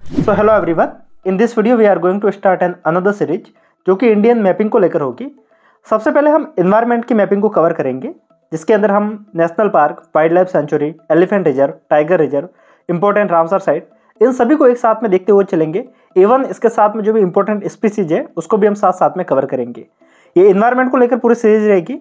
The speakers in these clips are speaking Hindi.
So hello everyone, in this video we are going to start an another series जो कि इंडियन मैपिंग को लेकर होगी। सबसे पहले हम एनवायरनमेंट की मैपिंग को कवर करेंगे, जिसके अंदर हम national park, wild life sanctuary, elephant reserve, tiger reserve, important Ramsar site, इन सभी को एक साथ में देखते हुए चलेंगे। इवन इसके साथ में जो भी इंपॉर्टेंट स्पीसीज है उसको भी हम साथ साथ में कवर करेंगे। ये एनवायरनमेंट को लेकर पूरी सीरीज रहेगी।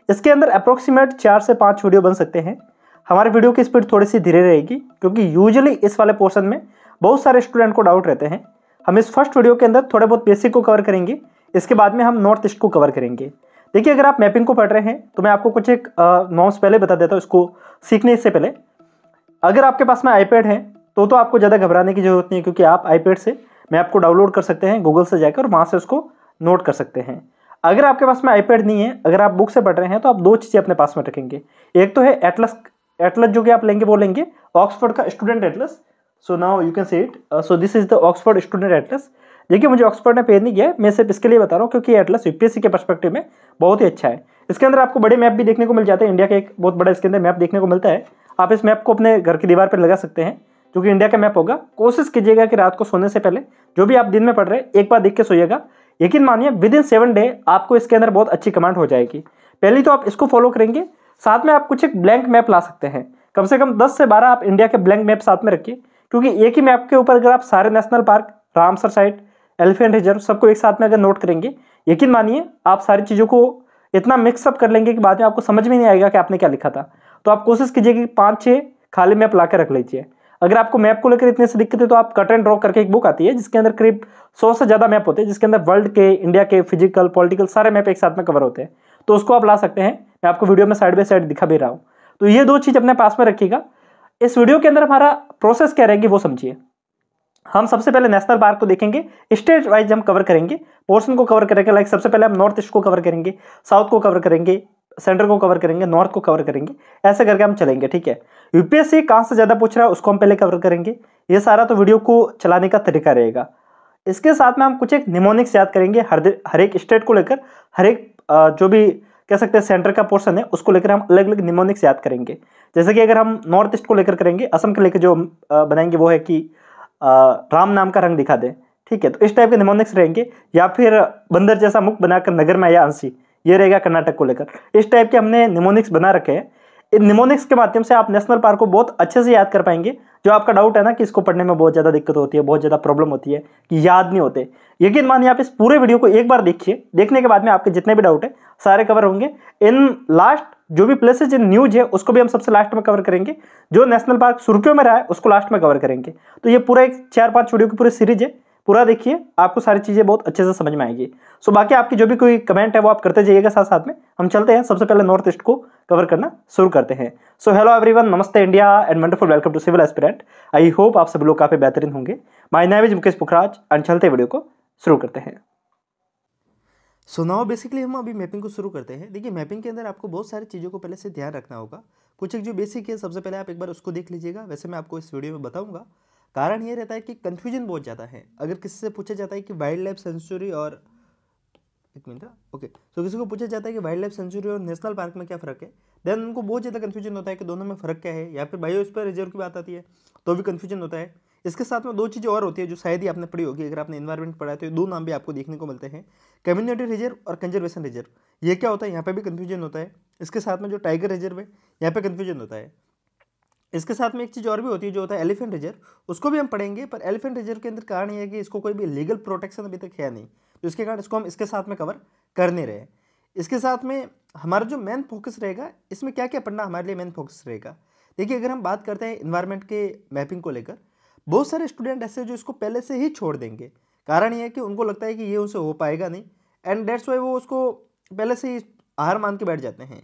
इसके अंदर अप्रोक्सीमेट 4 से 5 वीडियो बन सकते हैं। हमारे वीडियो की स्पीड थोड़ी सी धीरे रहेगी क्योंकि यूजुअली इस वाले पोर्शन में बहुत सारे स्टूडेंट को डाउट रहते हैं। हम इस फर्स्ट वीडियो के अंदर थोड़े बहुत बेसिक को कवर करेंगे, इसके बाद में हम नॉर्थ ईस्ट को कवर करेंगे। देखिए, अगर आप मैपिंग को पढ़ रहे हैं तो मैं आपको कुछ एक नॉर्म्स पहले बता देता हूँ इसको सीखने से पहले। अगर आपके पास में आईपैड है तो आपको ज़्यादा घबराने की जरूरत नहीं है, क्योंकि आप आईपैड से मैप को डाउनलोड कर सकते हैं गूगल से जाकर और वहाँ से उसको नोट कर सकते हैं। अगर आपके पास में आईपैड नहीं है, अगर आप बुक से पढ़ रहे हैं तो आप दो चीज़ें अपने पास में रखेंगे। एक तो है एटलस जो कि आप लेंगे वो लेंगे ऑक्सफोर्ड का student Atlas. So now you can see it. So this is the Oxford student Atlas. देखिए, मुझे ऑक्सफोर्ड ने पेज नहीं किया है, मैं सिर्फ इसके लिए बता रहा हूँ क्योंकि एटलस यूपीएससी के पर्सपेक्टिव में बहुत ही अच्छा है। इसके अंदर आपको बड़े मैप भी देखने को मिल जाते हैं। इंडिया का एक बहुत बड़ा इसके अंदर मैप देखने को मिलता है। आप इस मैप को अपने घर की दीवार पर लगा सकते हैं, जो कि इंडिया का मैप होगा। कोशिश कीजिएगा कि रात को सोने से पहले जो भी आप दिन में पढ़ रहे हैं एक बार देख के सोइएगा। यकीन मानिए विद इन 7 डे आपको इसके अंदर बहुत अच्छी कमांड हो जाएगी। पहली तो आप इसको फॉलो करेंगे, साथ में आप कुछ एक ब्लैंक मैप ला सकते हैं। कम से कम 10 से 12 आप इंडिया के ब्लैंक मैप साथ में रखिए, क्योंकि एक ही मैप के ऊपर अगर आप सारे national park, Ramsar site, elephant reserve सबको एक साथ में अगर नोट करेंगे, यकीन मानिए आप सारी चीज़ों को इतना मिक्सअप कर लेंगे कि बाद में आपको समझ में नहीं आएगा कि आपने क्या लिखा था। तो आप कोशिश कीजिए कि 5-6 खाली मैप ला कर रख लीजिए। अगर आपको मैप को लेकर इतने से दिक्कत है तो आप कट एंड ड्रॉ करके एक बुक आती है जिसके अंदर करीब 100 से ज़्यादा मैप होते हैं, जिसके अंदर वर्ल्ड के, इंडिया के, फिजिकल, पॉलिटिकल सारे मैप एक साथ में कवर होते हैं। तो उसको आप ला सकते हैं। मैं आपको वीडियो में साइड बाय साइड दिखा भी रहा हूँ। तो ये दो चीज़ अपने पास में रखिएगा। इस वीडियो के अंदर हमारा प्रोसेस क्या रहेगी वो समझिए। हम सबसे पहले नेशनल पार्क को देखेंगे, स्टेट वाइज हम कवर करेंगे, पोर्शन को कवर करेंगे। लाइक सबसे पहले हम नॉर्थ ईस्ट को कवर करेंगे, साउथ को कवर करेंगे, सेंटर को कवर करेंगे, नॉर्थ को कवर करेंगे, ऐसे करके हम चलेंगे। ठीक है, यूपीएससी कहाँ से ज़्यादा पूछ रहा है उसको हम पहले कवर करेंगे। ये सारा तो वीडियो को चलाने का तरीका रहेगा। इसके साथ में हम कुछ एक निमोनिक्स याद करेंगे हर एक स्टेट को लेकर, हर एक जो भी कह सकते हैं सेंटर का पोर्शन है उसको लेकर हम अलग अलग निमोनिक्स याद करेंगे। जैसे कि अगर हम नॉर्थ ईस्ट को लेकर करेंगे, असम के लेकर जो बनाएंगे वो है कि राम नाम का रंग दिखा दे। ठीक है, तो इस टाइप के निमोनिक्स रहेंगे। या फिर बंदर जैसा मुख बनाकर नगर में आया अंशी, ये रहेगा कर्नाटक को लेकर। इस टाइप के हमने निमोनिक्स बना रखे हैं। इन निमोनिक्स के माध्यम से आप नेशनल पार्क को बहुत अच्छे से याद कर पाएंगे। जो आपका डाउट है ना कि इसको पढ़ने में बहुत ज़्यादा दिक्कत होती है, बहुत ज़्यादा प्रॉब्लम होती है कि याद नहीं होते, यकीन मानिए आप इस पूरे वीडियो को एक बार देखिए। देखने के बाद में आपके जितने भी डाउट है सारे कवर होंगे। इन लास्ट जो भी प्लेसेज इन न्यूज है उसको भी हम सबसे लास्ट में कवर करेंगे। जो नेशनल पार्क सुर्खियों में रहा है उसको लास्ट में कवर करेंगे। तो ये पूरा एक 4-5 वीडियो की पूरी सीरीज है, पूरा देखिए, आपको सारी चीज़ें बहुत अच्छे से समझ में आएगी। सो बाकी आपकी जो भी कोई कमेंट है वो आप करते जाइएगा साथ साथ में। हम चलते हैं, सबसे पहले नॉर्थ ईस्ट को कवर करना शुरू करते हैं। सो हेलो एवरीवन, नमस्ते India and wonderful welcome to civil aspirant. I hope आप सभी लोग काफ़ी बेहतरीन होंगे। My name is Mukesh Pukhraj and चलते वीडियो को शुरू करते हैं। सो नाउ बेसिकली हम अभी मैपिंग को शुरू करते हैं। देखिए, मैपिंग के अंदर आपको बहुत सारी चीज़ों को पहले से ध्यान रखना होगा। कुछ एक जो बेसिक है सबसे पहले आप एक बार उसको देख लीजिएगा। वैसे मैं आपको इस वीडियो में बताऊंगा। कारण ये रहता है कि कन्फ्यूजन बहुत ज़्यादा है। अगर किसी से पूछा जाता है कि वाइल्ड लाइफ सेंचुरी और एक मिनट, ओके, तो किसी को पूछा जाता है कि वाइल्ड लाइफ सेंचुरी और नेशनल पार्क में क्या फ़र्क है, देन उनको बहुत ज़्यादा कन्फ्यूजन होता है कि दोनों में फ़र्क क्या है। या फिर बायोस्फीयर रिजर्व की बात आती है तो भी कन्फ्यूजन होता है। इसके साथ में दो चीज़ें और होती है जो शायद ही आपने पढ़ी होगी। अगर आपने एनवायरमेंट पढ़ा है तो ये दो नाम भी आपको देखने को मिलते हैं, कम्युनिटी रिजर्व और कंजर्वेशन रिजर्व। ये क्या होता है, यहाँ पे भी कन्फ्यूजन होता है। इसके साथ में जो टाइगर रिजर्व है यहाँ पे कन्फ्यूजन होता है। इसके साथ में एक चीज़ और भी होती है जो होता है एलिफेंट रिजर्व, उसको भी हम पढ़ेंगे। पर एलिफेंट रिजर्व के अंदर कारण ये है कि इसको कोई भी लीगल प्रोटेक्शन अभी तक है नहीं, तो इसके कारण इसको हम इसके साथ में कवर कर नहीं रहे। इसके साथ में हमारा जो मेन फोकस रहेगा, इसमें क्या क्या पढ़ना हमारे लिए मेन फोकस रहेगा। देखिए, अगर हम बात करते हैं इन्वायरमेंट के मैपिंग को लेकर, बहुत सारे स्टूडेंट ऐसे जो इसको पहले से ही छोड़ देंगे। कारण ये है कि उनको लगता है कि ये उनसे हो पाएगा नहीं, एंड डेट्स वाई वो उसको पहले से ही हार मान के बैठ जाते हैं।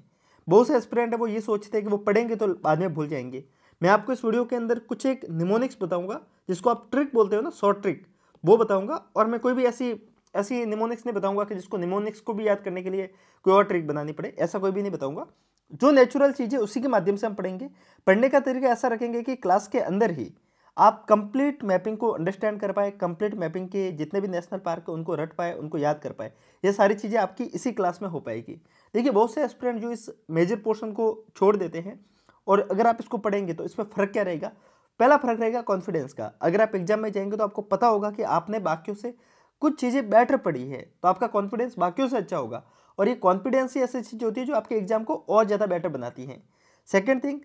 बहुत से एस्पिरेंट है वो ये सोचते हैं कि वो पढ़ेंगे तो बाद में भूल जाएंगे। मैं आपको इस वीडियो के अंदर कुछ एक निमोनिक्स बताऊंगा, जिसको आप ट्रिक बोलते हो ना, शॉर्ट ट्रिक, वो बताऊंगा। और मैं कोई भी ऐसी निमोनिक्स नहीं बताऊंगा कि जिसको निमोनिक्स को भी याद करने के लिए कोई और ट्रिक बनानी पड़े, ऐसा कोई भी नहीं बताऊंगा। जो नेचुरल चीज़ है उसी के माध्यम से हम पढ़ेंगे। पढ़ने का तरीका ऐसा रखेंगे कि क्लास के अंदर ही आप कंप्लीट मैपिंग को अंडरस्टैंड कर पाए, कंप्लीट मैपिंग के जितने भी नेशनल पार्क है उनको रट पाए, उनको याद कर पाए। ये सारी चीज़ें आपकी इसी क्लास में हो पाएगी। देखिए, बहुत से एस्पिरेंट जो इस मेजर पोर्शन को छोड़ देते हैं, और अगर आप इसको पढ़ेंगे तो इसमें फ़र्क क्या रहेगा, पहला फर्क रहेगा कॉन्फिडेंस का। अगर आप एग्जाम में जाएंगे तो आपको पता होगा कि आपने बाकियों से कुछ चीज़ें बेटर पढ़ी है, तो आपका कॉन्फिडेंस बाकियों से अच्छा होगा। और ये कॉन्फिडेंस ही ऐसी चीज़ होती है जो आपके एग्जाम को और ज़्यादा बेटर बनाती है। सेकेंड थिंग,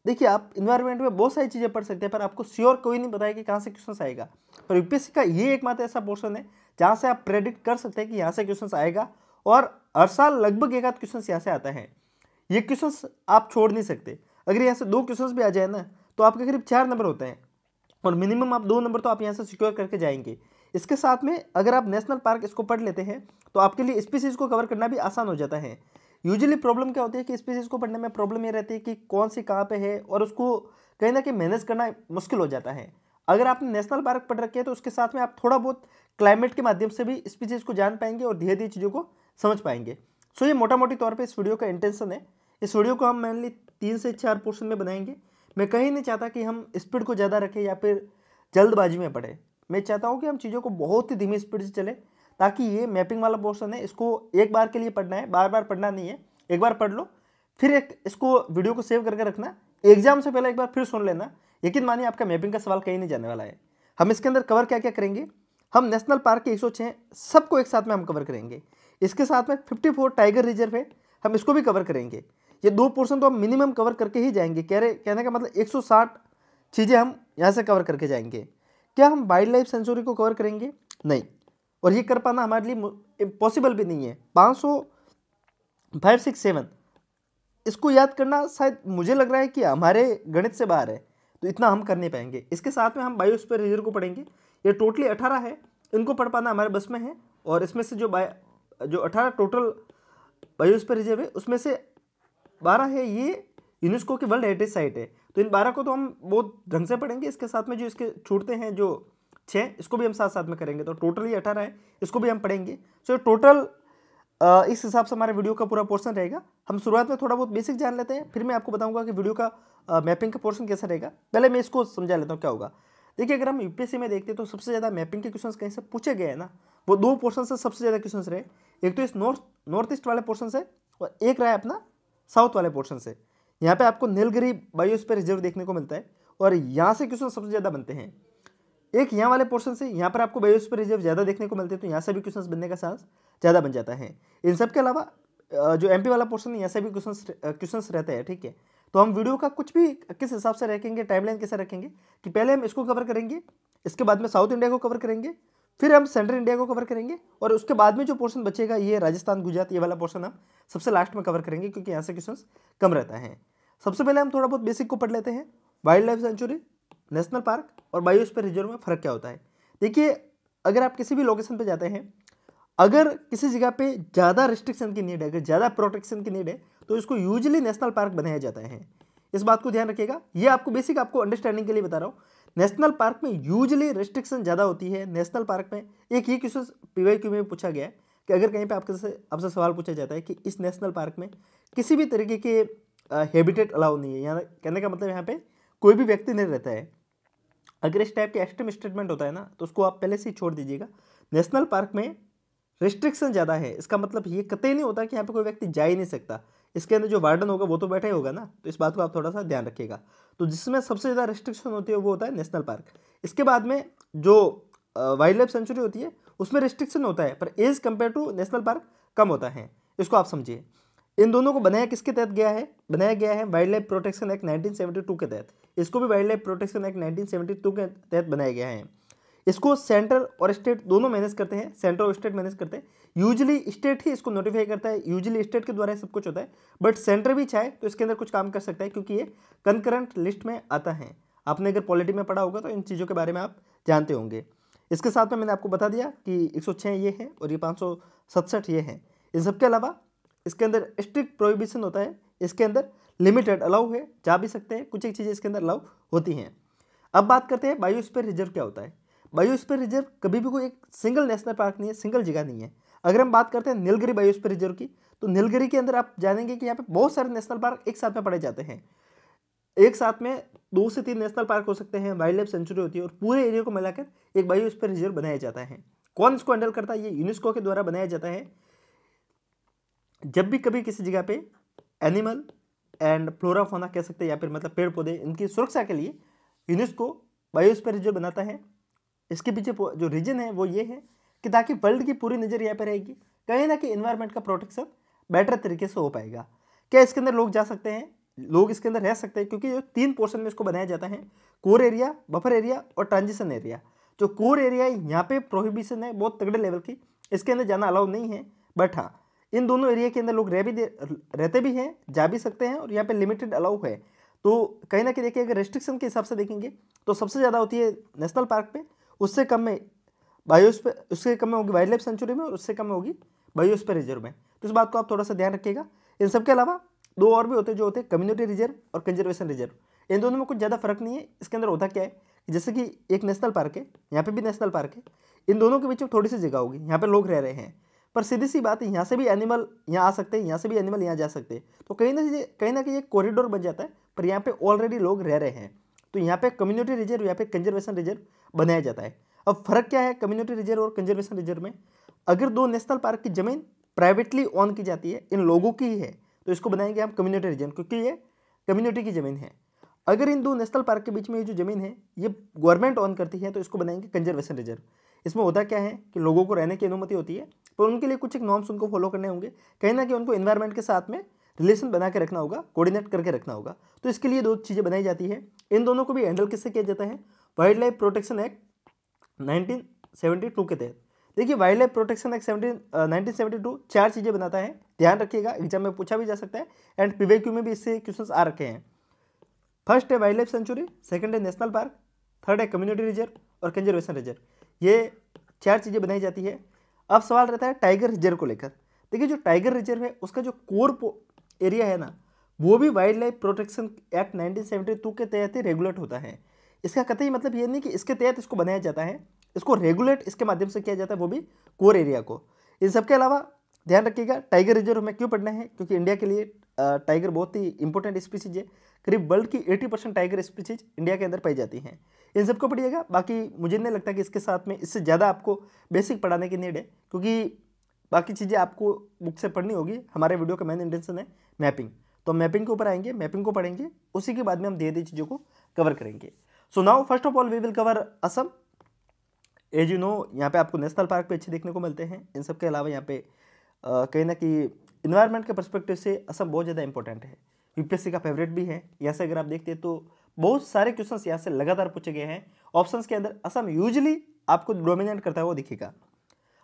देखिए आप इन्वायरमेंट में बहुत सारी चीज़ें पढ़ सकते हैं, पर आपको श्योर कोई नहीं बताया कि कहाँ से क्वेश्चन आएगा। पर यूपीएससी का ये एकमात्र ऐसा पोर्शन है जहाँ से आप प्रेडिक्ट कर सकते हैं कि यहाँ से क्वेश्चन आएगा, और हर साल लगभग एक आध क्वेश्चन यहाँ से आता है। ये क्वेश्चन आप छोड़ नहीं सकते। अगर यहाँ से 2 क्वेश्चन भी आ जाए ना तो आपके करीब 4 नंबर होते हैं, और मिनिमम आप 2 नंबर तो आप यहाँ से सिक्योर करके जाएंगे। इसके साथ में अगर आप नेशनल पार्क इसको पढ़ लेते हैं तो आपके लिए स्पीसीज को कवर करना भी आसान हो जाता है। यूजुअली प्रॉब्लम क्या होती है कि स्पीसीज को पढ़ने में प्रॉब्लम ये रहती है कि कौन सी कहाँ पे है, और उसको कहीं ना कहीं मैनेज करना मुश्किल हो जाता है। अगर आपने नेशनल पार्क पढ़ रखे है तो उसके साथ में आप थोड़ा बहुत क्लाइमेट के माध्यम से भी स्पीसीज को जान पाएंगे और धीरे धीरे चीज़ों को समझ पाएंगे। सो ये मोटा मोटी तौर पर इस वीडियो का इंटेंशन है। इस वीडियो को हम मेनली 3 से 4 पोर्शन में बनाएंगे। मैं कहीं नहीं चाहता कि हम स्पीड को ज़्यादा रखें या फिर जल्दबाजी में पढ़े। मैं चाहता हूँ कि हम चीज़ों को बहुत ही धीमी स्पीड से चले, ताकि ये मैपिंग वाला पोर्शन है इसको एक बार के लिए पढ़ना है, बार बार पढ़ना नहीं है। एक बार पढ़ लो, फिर इसको वीडियो को सेव करके रखना, एग्जाम से पहले एक बार फिर सुन लेना। यकीन मानिए आपका मैपिंग का सवाल कहीं नहीं जाने वाला है। हम इसके अंदर कवर क्या क्या करेंगे, हम नेशनल पार्क के 106 सबको एक साथ में हम कवर करेंगे। इसके साथ में 54 टाइगर रिजर्व है, हम इसको भी कवर करेंगे। ये 2 पोर्शन तो हम मिनिमम कवर करके ही जाएंगे। कहने का मतलब 160 चीज़ें हम यहाँ से कवर करके जाएंगे। क्या हम वाइल्ड लाइफ सेंचुरी को कवर करेंगे? नहीं, और ये कर पाना हमारे लिए पॉसिबल भी नहीं है। 500 5, 6, 7 इसको याद करना शायद मुझे लग रहा है कि हमारे गणित से बाहर है, तो इतना हम कर नहीं पाएंगे। इसके साथ में हम बायोस्फीयर रिजर्व को पढ़ेंगे। ये टोटली 18 है, इनको पढ़ पाना हमारे बस में है। और इसमें से जो 18 टोटल बायोस्फीयर रिजर्व है उसमें से 12 है ये यूनेस्को की वर्ल्ड हेरिटेज साइट है, तो इन 12 को तो हम बहुत ढंग से पढ़ेंगे। इसके साथ में जो इसके छूटते हैं जो 6, इसको भी हम साथ साथ में करेंगे, तो टोटल ये 18 है, इसको भी हम पढ़ेंगे। सो टोटल इस हिसाब से हमारे वीडियो का पूरा पोर्शन रहेगा। हम शुरुआत में थोड़ा बहुत बेसिक जान लेते हैं, फिर मैं आपको बताऊंगा कि वीडियो का मैपिंग का पोर्शन कैसा रहेगा। पहले मैं इसको समझा लेता हूँ क्या होगा। देखिए, अगर हम यूपीएससी में देखते हैं तो सबसे ज़्यादा मैपिंग के क्वेश्चन कहीं से पूछे गए हैं ना, वो 2 पोर्शन से सबसे ज़्यादा क्वेश्चन रहे। एक तो इस नॉर्थ ईस्ट वाले पोर्शन से, और एक रहा है अपना साउथ वाले पोर्शन से। यहाँ पे आपको नीलगिरी बायोस्फीयर रिजर्व देखने को मिलता है, और यहाँ से क्वेश्चन सबसे ज़्यादा बनते हैं। एक यहाँ वाले पोर्शन से, यहाँ पर आपको बायोस्फीयर रिजर्व ज़्यादा देखने को मिलते हैं, तो यहाँ से भी क्वेश्चन बनने का चांस ज़्यादा बन जाता है। इन सब के अलावा जो एमपी वाला पोर्शन है, यहाँ से भी क्वेश्चन रहते हैं। ठीक है, तो हम वीडियो का कुछ भी किस हिसाब से रखेंगे, टाइमलाइन कैसे रखेंगे कि पहले हम इसको कवर करेंगे, इसके बाद में साउथ इंडिया को कवर करेंगे, फिर हम सेंट्रल इंडिया को कवर करेंगे, और उसके बाद में जो पोर्शन बचेगा ये राजस्थान गुजरात, ये वाला पोर्शन हम सबसे लास्ट में कवर करेंगे, क्योंकि यहाँ से क्वेश्चन कम रहता है। सबसे पहले हम थोड़ा बहुत बेसिक को पढ़ लेते हैं। Wild life century, national park और बायोस्फीयर रिजर्व में फ़र्क क्या होता है। देखिए, अगर आप किसी भी लोकेशन पे जाते हैं, अगर किसी जगह पे ज़्यादा रिस्ट्रिक्शन की नीड है, अगर ज़्यादा प्रोटेक्शन की नीड है, तो इसको यूजुअली नेशनल पार्क बनाया जाता है। इस बात को ध्यान रखिएगा, ये आपको बेसिक आपको अंडरस्टैंडिंग के लिए बता रहा हूँ। नेशनल पार्क में यूजुअली रिस्ट्रिक्शन ज़्यादा होती है। नेशनल पार्क में एक ही क्वेश्चन PYQ में पूछा गया है कि अगर कहीं पर आपसे सवाल पूछा जाता है कि इस नेशनल पार्क में किसी भी तरीके के हैबिटेट अलाउ नहीं है, यहाँ कहने का मतलब यहाँ पे कोई भी व्यक्ति नहीं रहता है। अगर इस टाइप के एक्सट्रीम स्टेटमेंट होता है ना, तो उसको आप पहले से ही छोड़ दीजिएगा। नेशनल पार्क में रिस्ट्रिक्शन ज़्यादा है, इसका मतलब ये कतई नहीं होता कि यहाँ पे कोई व्यक्ति जा ही नहीं सकता। इसके अंदर जो वार्डन होगा वो तो बैठा ही होगा ना, तो इस बात को आप थोड़ा सा ध्यान रखिएगा। तो जिसमें सबसे ज़्यादा रिस्ट्रिक्शन होती है वो होता है नेशनल पार्क। इसके बाद में जो वाइल्ड लाइफ सेंचुरी होती है उसमें रिस्ट्रिक्शन होता है, पर as compare to national park कम होता है। इसको आप समझिए। इन दोनों को बनाया किसके तहत गया है? बनाया गया है वाइल्ड लाइफ प्रोटेक्शन एक्ट 1972 के तहत। इसको भी वाइल्ड लाइफ प्रोटेक्शन एक्ट 1972 के तहत बनाया गया है। इसको सेंट्रल और स्टेट दोनों मैनेज करते हैं, सेंट्रल और स्टेट मैनेज करते हैं। यूजुअली स्टेट ही इसको नोटिफाई करता है, यूजुअली स्टेट के द्वारा सब कुछ होता है, बट सेंटर भी चाहे तो इसके अंदर कुछ काम कर सकता है, क्योंककि ये कंकरेंट लिस्ट में आता है। आपने अगर पॉलिटी में पढ़ा होगा तो इन चीज़ों के बारे में आप जानते होंगे। इसके साथ में मैंने आपको बता दिया कि 106 ये है और ये 567 ये है। इन सबके अलावा इसके अंदर स्ट्रिक्ट प्रोहिबिशन होता है, इसके अंदर लिमिटेड अलाउ है, जा भी सकते हैं, कुछ एक चीज़ें इसके अंदर अलाउ होती हैं। अब बात करते हैं बायोस्फीयर रिजर्व क्या होता है। बायोस्फीयर रिजर्व कभी भी कोई एक सिंगल नेशनल पार्क नहीं है, सिंगल जगह नहीं है। अगर हम बात करते हैं नीलगिरी बायोस्फीयर रिजर्व की, तो नीलगिरी के अंदर आप जानेंगे कि यहाँ पे बहुत सारे नेशनल पार्क एक साथ में पढ़े जाते हैं। एक साथ में 2 से 3 नेशनल पार्क हो सकते हैं, वाइल्ड लाइफ सेंचुरी होती है, और पूरे एरिया को मिलाकर एक बायोस्फीयर रिजर्व बनाया जाता है। कौन इसको हैंडल करता है? ये यूनेस्को के द्वारा बनाया जाता है। जब भी कभी किसी जगह पे एनिमल एंड फ्लोरा फौना कह सकते हैं, या फिर मतलब पेड़ पौधे, इनकी सुरक्षा के लिए यूनेस्को बायोस्फीयर रिजर्व बनाता है। इसके पीछे जो रीजन है वो ये है कि ताकि वर्ल्ड की पूरी नज़र यहाँ पे रहेगी, कहीं ना कहीं इन्वायरमेंट का प्रोटेक्शन बेटर तरीके से हो पाएगा। क्या इसके अंदर लोग जा सकते हैं, लोग इसके अंदर रह सकते हैं, क्योंकि जो 3 पोर्शन में इसको बनाया जाता है, कोर एरिया, बफर एरिया और ट्रांजिशन एरिया। जो कोर एरिया है यहाँ पे प्रोहिबिशन है बहुत तगड़े लेवल की, इसके अंदर जाना अलाउ नहीं है। बट हाँ, इन दोनों एरिया के अंदर लोग रहते भी हैं, जा भी सकते हैं, और यहाँ पे लिमिटेड अलाउ है। तो कहीं ना कहीं देखिए, अगर रेस्ट्रिक्शन के हिसाब से देखेंगे तो सबसे ज़्यादा होती है नेशनल पार्क पे, उससे कम में बायोस्फीयर, उससे कम में होगी वाइल्ड लाइफ सेंचुरी में, और उससे कम में होगी बायोस्फीयर रिजर्व में। तो इस बात को आप थोड़ा सा ध्यान रखिएगा। इन सबके अलावा 2 और भी होते हैं, जो होते हैं कम्युनिटी रिजर्व और कंजर्वेशन रिजर्व। इन दोनों में कुछ ज़्यादा फर्क नहीं है। इसके अंदर होता क्या है, जैसे कि एक नेशनल पार्क है, यहाँ पे भी नेशनल पार्क है, इन दोनों के बीच में थोड़ी सी जगह होगी, यहाँ पे लोग रह रहे हैं, पर सीधी सी बात है, यहाँ से भी एनिमल यहाँ आ सकते हैं, यहाँ से भी एनिमल यहाँ जा सकते हैं। तो कहीं ना कहीं एक कॉरिडोर बन जाता है, पर यहाँ पे ऑलरेडी लोग रह रहे हैं। तो यहाँ पे कम्युनिटी रिजर्व, यहाँ पे कंजर्वेशन रिजर्व बनाया जाता है। अब फर्क क्या है कम्युनिटी रिजर्व और कंजर्वेशन रिजर्व में, अगर 2 नेशनल पार्क की जमीन प्राइवेटली ऑन की जाती है, इन लोगों की ही है, तो इसको बनाएंगे हम कम्युनिटी रिजर्व, क्योंकि ये कम्युनिटी की जमीन है। अगर इन 2 नेशनल पार्क के बीच में ये जो जमीन है ये गवर्नमेंट ऑन करती है, तो इसको बनाएंगे कंजर्वेशन रिजर्व। इसमें होता क्या है कि लोगों को रहने की अनुमति होती है, पर उनके लिए कुछ एक नॉर्म्स उनको फॉलो करने होंगे, कहीं ना कहीं उनको एनवायरनमेंट के साथ में रिलेशन बना के रखना होगा, कोऑर्डिनेट करके रखना होगा। तो इसके लिए 2 चीज़ें बनाई जाती है। इन दोनों को भी हैंडल किससे किया जाता है, वाइल्ड लाइफ प्रोटेक्शन एक्ट 1972 के तहत। देखिए, वाइल्ड लाइफ प्रोटेक्शन एक्ट 1972 4 चीज़ें बनाता है, ध्यान रखिएगा, एग्जाम में पूछा भी जा सकता है, एंड पीवाईक्यू में भी इससे क्वेश्चंस आ रखे हैं। फर्स्ट है वाइल्ड लाइफ सेंचुरी, सेकंड है नेशनल पार्क, थर्ड है कम्युनिटी रिजर्व और कंजर्वेशन रिजर्व। ये 4 चीज़ें बनाई जाती है। अब सवाल रहता है टाइगर रिजर्व को लेकर। देखिए, जो टाइगर रिजर्व है उसका जो कोर एरिया है ना, वो भी वाइल्ड लाइफ प्रोटेक्शन एक्ट 1972 के तहत ही रेगुलेट होता है। इसका कतई मतलब ये नहीं कि इसके तहत इसको बनाया जाता है, इसको रेगुलेट इसके माध्यम से किया जाता है, वो भी कोर एरिया को। इन सबके अलावा ध्यान रखिएगा, टाइगर रिजर्व हमें क्यों पढ़ना है, क्योंकि इंडिया के लिए टाइगर बहुत ही इंपॉर्टेंट स्पीसीज है। करीब वर्ल्ड की 80% टाइगर स्पीसीज इंडिया के अंदर पाई जाती हैं। इन सबको पढ़िएगा। बाकी मुझे नहीं लगता कि इसके साथ में इससे ज़्यादा आपको बेसिक पढ़ाने की नीड है, क्योंकि बाकी चीज़ें आपको बुक से पढ़नी होगी। हमारे वीडियो का मेन इंटेंशन है मैपिंग, तो मैपिंग के ऊपर आएंगे, मैपिंग को पढ़ेंगे, उसी के बाद में हम धीरे चीज़ों को कवर करेंगे। So now first of all we will cover Assam. As you know, यहाँ पे आपको नेशनल पार्क पे अच्छे देखने को मिलते हैं। इन सब के अलावा यहाँ पे कहीं ना कहीं इन्वायरमेंट के पर्सपेक्टिव से असम बहुत ज़्यादा इंपॉर्टेंट है, यूपीएससी का फेवरेट भी है। यहाँ से अगर आप देखते हैं तो बहुत सारे क्वेश्चंस यहाँ से लगातार पूछे गए हैं। ऑप्शंस के अंदर असम यूजुअली आपको डोमिनेट करता हुआ दिखेगा।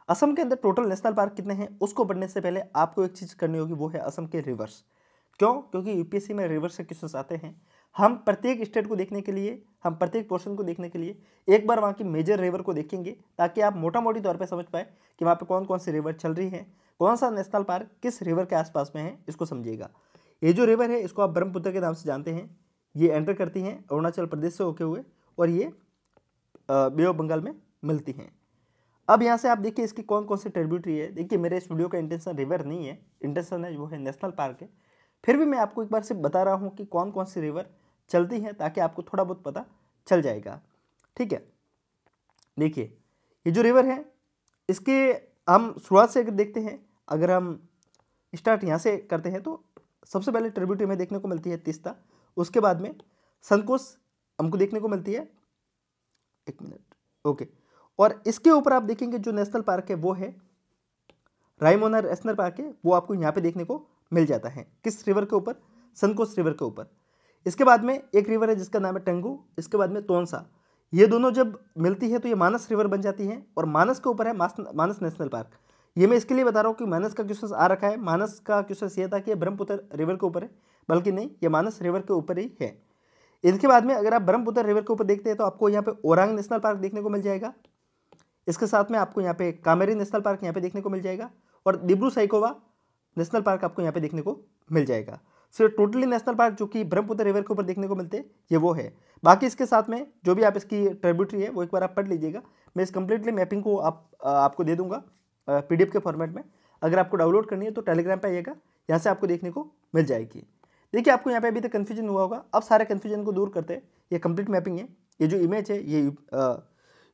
असम के अंदर टोटल नेशनल पार्क कितने हैं उसको पढ़ने से पहले आपको एक चीज़ करनी होगी, वो है असम के रिवर्स। क्यों? क्योंकि यूपीएससी में रिवर्स से क्वेश्चंस आते हैं। हम प्रत्येक स्टेट को देखने के लिए, हम प्रत्येक पोर्शन को देखने के लिए एक बार वहाँ की मेजर रिवर को देखेंगे, ताकि आप मोटा मोटी तौर पे समझ पाए कि वहाँ पे कौन कौन सी रिवर चल रही है, कौन सा नेशनल पार्क किस रिवर के आसपास में है, इसको समझिएगा। ये जो रिवर है इसको आप ब्रह्मपुत्र के नाम से जानते हैं। ये एंटर करती हैं अरुणाचल प्रदेश से होके हुए, और ये बे ऑफ बंगाल में मिलती हैं। अब यहाँ से आप देखिए इसकी कौन कौन सी ट्रिब्यूटरी है। देखिए, मेरे इस वीडियो का इंटेंशन रिवर नहीं है, इंटेंशन है वो है नेशनल पार्क है। फिर भी मैं आपको एक बार से बता रहा हूँ कि कौन कौन सी रिवर चलती हैं, ताकि आपको थोड़ा बहुत पता चल जाएगा। ठीक है, देखिए ये जो रिवर है इसके हम शुरुआत से अगर देखते हैं, अगर हम स्टार्ट यहाँ से करते हैं तो सबसे पहले ट्रिब्यूटरी में देखने को मिलती है तीस्ता, उसके बाद में संकोस हमको देखने को मिलती है, एक मिनट, ओके। और इसके ऊपर आप देखेंगे जो नेशनल पार्क है वो है रायमोना नेशनल पार्क है, वो आपको यहाँ पे देखने को मिल जाता है। किस रिवर के ऊपर? संकोस रिवर के ऊपर। इसके बाद में एक रिवर है जिसका नाम है टंगू, इसके बाद में तोनसा। ये दोनों जब मिलती है तो ये मानस रिवर बन जाती है, और मानस के ऊपर है मानस नेशनल पार्क। ये मैं इसके लिए बता रहा हूँ कि मानस का क्वेश्चन आ रखा है। मानस का क्वेश्चन ये था कि ये ब्रह्मपुत्र रिवर के ऊपर है, बल्कि नहीं, ये मानस रिवर के ऊपर ही है। इसके बाद में अगर आप ब्रह्मपुत्र रिवर के ऊपर देखते हैं तो आपको यहाँ पे ओरांग नेशनल पार्क देखने को मिल जाएगा। इसके साथ में आपको यहाँ पे कामेरी नेशनल पार्क यहाँ पे देखने को मिल जाएगा, और दिब्रू साइखोवा नेशनल पार्क आपको यहाँ पे देखने को मिल जाएगा। सो टोटली नेशनल पार्क जो कि ब्रह्मपुत्र रिवर के ऊपर देखने को मिलते हैं ये वो है। बाकी इसके साथ में जो भी आप इसकी ट्रिब्यूटरी है वो एक बार आप पढ़ लीजिएगा। मैं इस कंप्लीटली मैपिंग को आपको दे दूंगा PDF के फॉर्मेट में। अगर आपको डाउनलोड करनी है तो टेलीग्राम पे आइएगा, यहाँ से आपको देखने को मिल जाएगी। देखिए, आपको यहाँ पे अभी तक कन्फ्यूजन हुआ होगा, अब सारे कन्फ्यूजन को दूर करते हैं। ये कंप्लीट मैपिंग है। ये जो इमेज है ये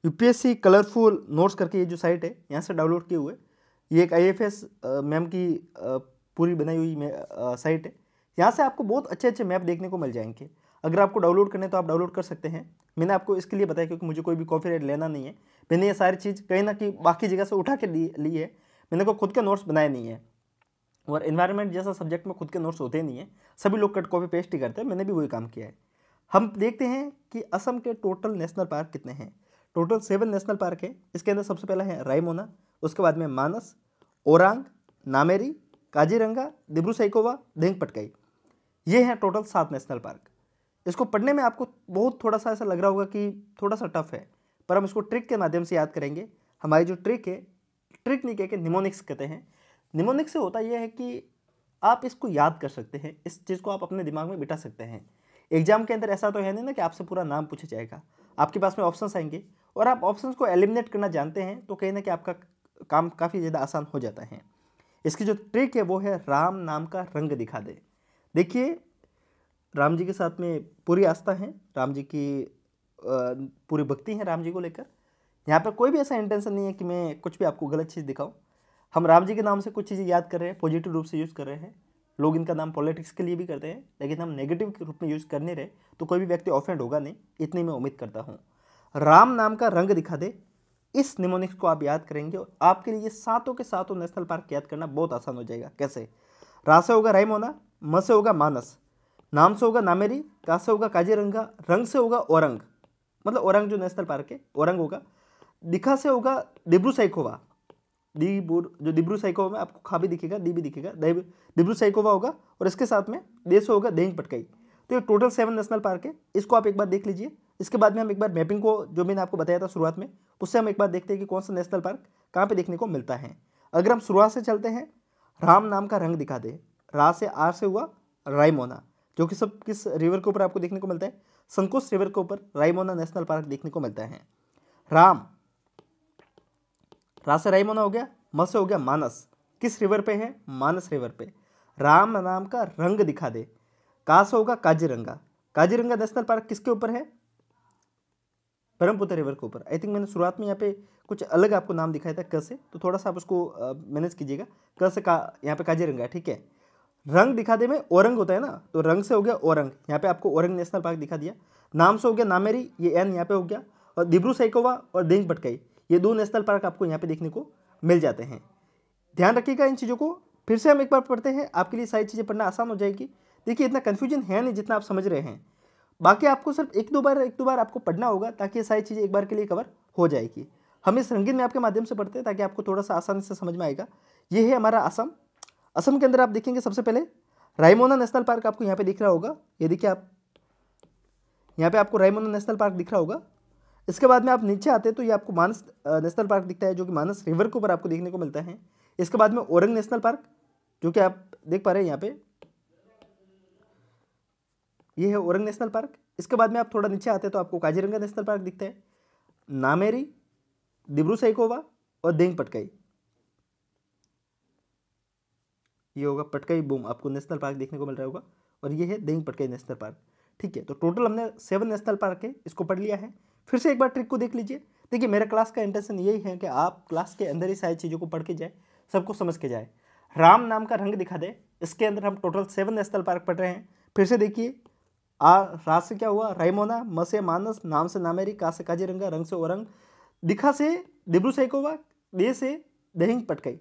यूपीएससी कलरफुल नोट्स करके ये जो साइट है यहाँ से डाउनलोड किए हुए, ये एक IAFS मैम की पूरी बनाई हुई साइट है। यहाँ से आपको बहुत अच्छे अच्छे मैप देखने को मिल जाएंगे। अगर आपको डाउनलोड करने तो आप डाउनलोड कर सकते हैं। मैंने आपको इसके लिए बताया क्योंकि मुझे कोई भी कॉपीराइट लेना नहीं है। मैंने ये सारी चीज़ कहीं ना कहीं बाकी जगह से उठा के ली है, मैंने को खुद के नोट्स बनाए नहीं है। और इन्वायरमेंट जैसा सब्जेक्ट में खुद के नोट्स होते नहीं है, सभी लोग कट कॉपी पेस्ट ही करते हैं, मैंने भी वही काम किया है। हम देखते हैं कि असम के टोटल नेशनल पार्क कितने हैं। टोटल 7 नेशनल पार्क है। इसके अंदर सबसे पहला है रायमोना, उसके बाद में मानस, ओरांग, नामेरी, काजीरंगा, दिब्रू सैखोवा, देंग पटकाई। ये हैं टोटल 7 नेशनल पार्क। इसको पढ़ने में आपको बहुत थोड़ा सा ऐसा लग रहा होगा कि थोड़ा सा टफ है, पर हम इसको ट्रिक के माध्यम से याद करेंगे। हमारी जो ट्रिक है, ट्रिक नहीं कह के निमोनिक्स कहते हैं। निमोनिक्स से होता यह है कि आप इसको याद कर सकते हैं, इस चीज़ को आप अपने दिमाग में बिठा सकते हैं। एग्जाम के अंदर ऐसा तो है नहीं ना कि आपसे पूरा नाम पूछा जाएगा, आपके पास में ऑप्शंस आएंगे और आप ऑप्शंस को एलिमिनेट करना जानते हैं, तो कहीं ना कहीं आपका काम काफ़ी ज़्यादा आसान हो जाता है। इसकी जो ट्रिक है वो है राम नाम का रंग दिखा दे। देखिए, राम जी के साथ में पूरी आस्था है, राम जी की पूरी भक्ति है राम जी को लेकर। यहाँ पर कोई भी ऐसा इंटेंशन नहीं है कि मैं कुछ भी आपको गलत चीज़ दिखाऊं। हम राम जी के नाम से कुछ चीज़ें याद कर रहे हैं, पॉजिटिव रूप से यूज़ कर रहे हैं। लोग इनका नाम पॉलिटिक्स के लिए भी करते हैं, लेकिन हम नेगेटिव के रूप में यूज़ कर नहीं रहे, तो कोई भी व्यक्ति ऑफेंड होगा नहीं, इतनी मैं उम्मीद करता हूँ। राम नाम का रंग दिखा दे, इस निमोनिक्स को आप याद करेंगे और आपके लिए ये सातों के सातों नेशनल पार्क याद करना बहुत आसान हो जाएगा। कैसे? रा से होगा रायमोना, म से होगा मानस, नाम से होगा नामेरी, का से होगा काजीरंगा, रंग से होगा ओरंग, मतलब ओरंग जो नेशनल पार्क है ओरंग होगा, दिखा से होगा दिब्रू सैखोवा, जो दिब्रू सैखोवा में आपको खा भी दिखेगा, दी भी दिखेगा, दिब्रू सैखोवा होगा, और इसके साथ में देश होगा देंग पटकाई। तो ये टोटल 7 नेशनल पार्क है, इसको आप एक बार देख लीजिए। इसके बाद में हम एक बार मैपिंग को, जो मैंने आपको बताया था शुरुआत में, उससे हम एक बार देखते हैं कि कौन सा नेशनल पार्क कहाँ पे देखने को मिलता है। अगर हम शुरुआत से चलते हैं, राम नाम का रंग दिखा दे, रा से आर से हुआ रायमोना, जो कि सब किस रिवर के ऊपर आपको देखने को मिलता है? संकोच रिवर के ऊपर रायमोना नेशनल पार्क देखने को मिलता है। राम, रा से रायमोना हो गया, म से हो गया मानस, किस रिवर पे है? मानस रिवर पे। राम नाम का रंग दिखा दे, का से होगा काजीरंगा, काजीरंगा नेशनल पार्क किसके ऊपर है? ब्रह्मपुत्र रिवर के ऊपर। आई थिंक मैंने शुरुआत में यहाँ पे कुछ अलग आपको नाम दिखाया था क से, तो थोड़ा सा आप उसको मैनेज कीजिएगा। क से का यहाँ पे काजीरंगा, ठीक है। रंग दिखा दे में ओरंग होता है ना, तो रंग से हो गया ओरंग, यहाँ पे आपको ओरंग नेशनल पार्क दिखा दिया। नाम से हो गया नामेरी, ये एन यहाँ पे हो गया, और दिब्रू सैखोवा और देंग पटकाई, ये 2 नेशनल पार्क आपको यहाँ पे देखने को मिल जाते हैं। ध्यान रखिएगा इन चीज़ों को। फिर से हम एक बार पढ़ते हैं, आपके लिए सारी चीज़ें पढ़ना आसान हो जाएगी। देखिए, इतना कन्फ्यूजन है नहीं जितना आप समझ रहे हैं। बाकी आपको सिर्फ एक दो बार आपको पढ़ना होगा, ताकि ये सारी चीज़ें एक बार के लिए कवर हो जाएगी। हम इस रंगीन मैप के माध्यम से पढ़ते हैं ताकि आपको थोड़ा सा आसानी से समझ में आएगा। ये है हमारा असम। असम के अंदर आप देखेंगे सबसे पहले रायमोना नेशनल पार्क आपको यहाँ पे दिख रहा होगा। ये देखिए, आप यहाँ पे आपको रायमोना नेशनल पार्क दिख रहा होगा। इसके बाद में आप नीचे आते हैं तो ये आपको मानस नेशनल पार्क दिखता है, जो कि मानस रिवर के ऊपर आपको देखने को मिलता है। इसके बाद में ओरंग नेशनल पार्क, जो कि आप देख पा रहे हैं यहाँ पे, ये है ओरंग नेशनल पार्क। इसके बाद में आप थोड़ा नीचे आते हैं तो आपको काजीरंगा नेशनल पार्क दिखता है, नामेरी, दिब्रू सैखोवा और देंग पटकाई, ये होगा पटकाई बूम, आपको नेशनल पार्क देखने को मिल रहा होगा, और ये है देंग पटकाई नेशनल पार्क। ठीक है, तो टोटल हमने 7 नेशनल पार्क है, इसको पढ़ लिया है। फिर से एक बार ट्रिक को देख लीजिए। देखिए, मेरा क्लास का इंटेंशन यही है कि आप क्लास के अंदर ही सारी चीज़ों को पढ़ के जाए, सबको समझ के जाए। राम नाम का रंग दिखा दे, इसके अंदर हम टोटल 7 नेशनल पार्क पढ़ रहे हैं। फिर से देखिए, रा से क्या हुआ? रायमोना, म से मानस, नाम से नामेरी, का से काजीरंगा, रंग से ओरंग, दिखा से दिब्रू सैखोवा, दे से देंग पटकाई।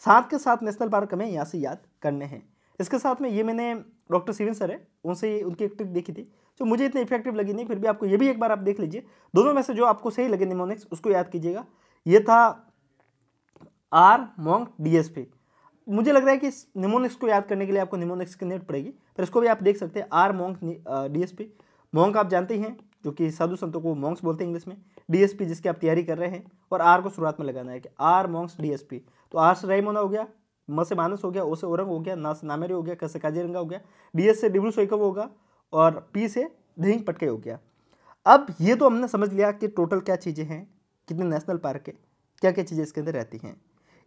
7 के 7 नेशनल पार्क हमें यहाँ से याद करने हैं। इसके साथ में ये मैंने डॉक्टर सिवन सर है, उनसे उनकी एक ट्रिक देखी थी, जो मुझे इतनी इफेक्टिव लगी नहीं, फिर भी आपको ये भी एक बार आप देख लीजिए। दोनों में से जो आपको सही लगे निमोनिक्स, उसको याद कीजिएगा। ये था आर मोंग डीएसपी। मुझे लग रहा है कि इस निमोनिक्स को याद करने के लिए आपको निमोनिक्स की नीड पड़ेगी, पर इसको भी आप देख सकते हैं। आर मोंग डीएसपी, मोंग आप जानते हैं, जो कि साधु संतों को मॉन्क्स बोलते हैं इंग्लिश में। डीएसपी जिसकी आप तैयारी कर रहे हैं, और आर को शुरुआत में लगाना है कि आर मॉन्क्स डीएसपी। तो आर से रायमोना हो गया, म से मानस हो गया, ओ से ओरंग हो गया, ना से नामेरी हो गया, क से काजीरंगा हो गया, डीएस से दिब्रू सैखोवा होगा, और पी से देंग पटकाई हो गया। अब ये तो हमने समझ लिया कि टोटल क्या चीज़ें हैं, कितने नेशनल पार्क है, क्या क्या चीज़ें इसके अंदर रहती हैं।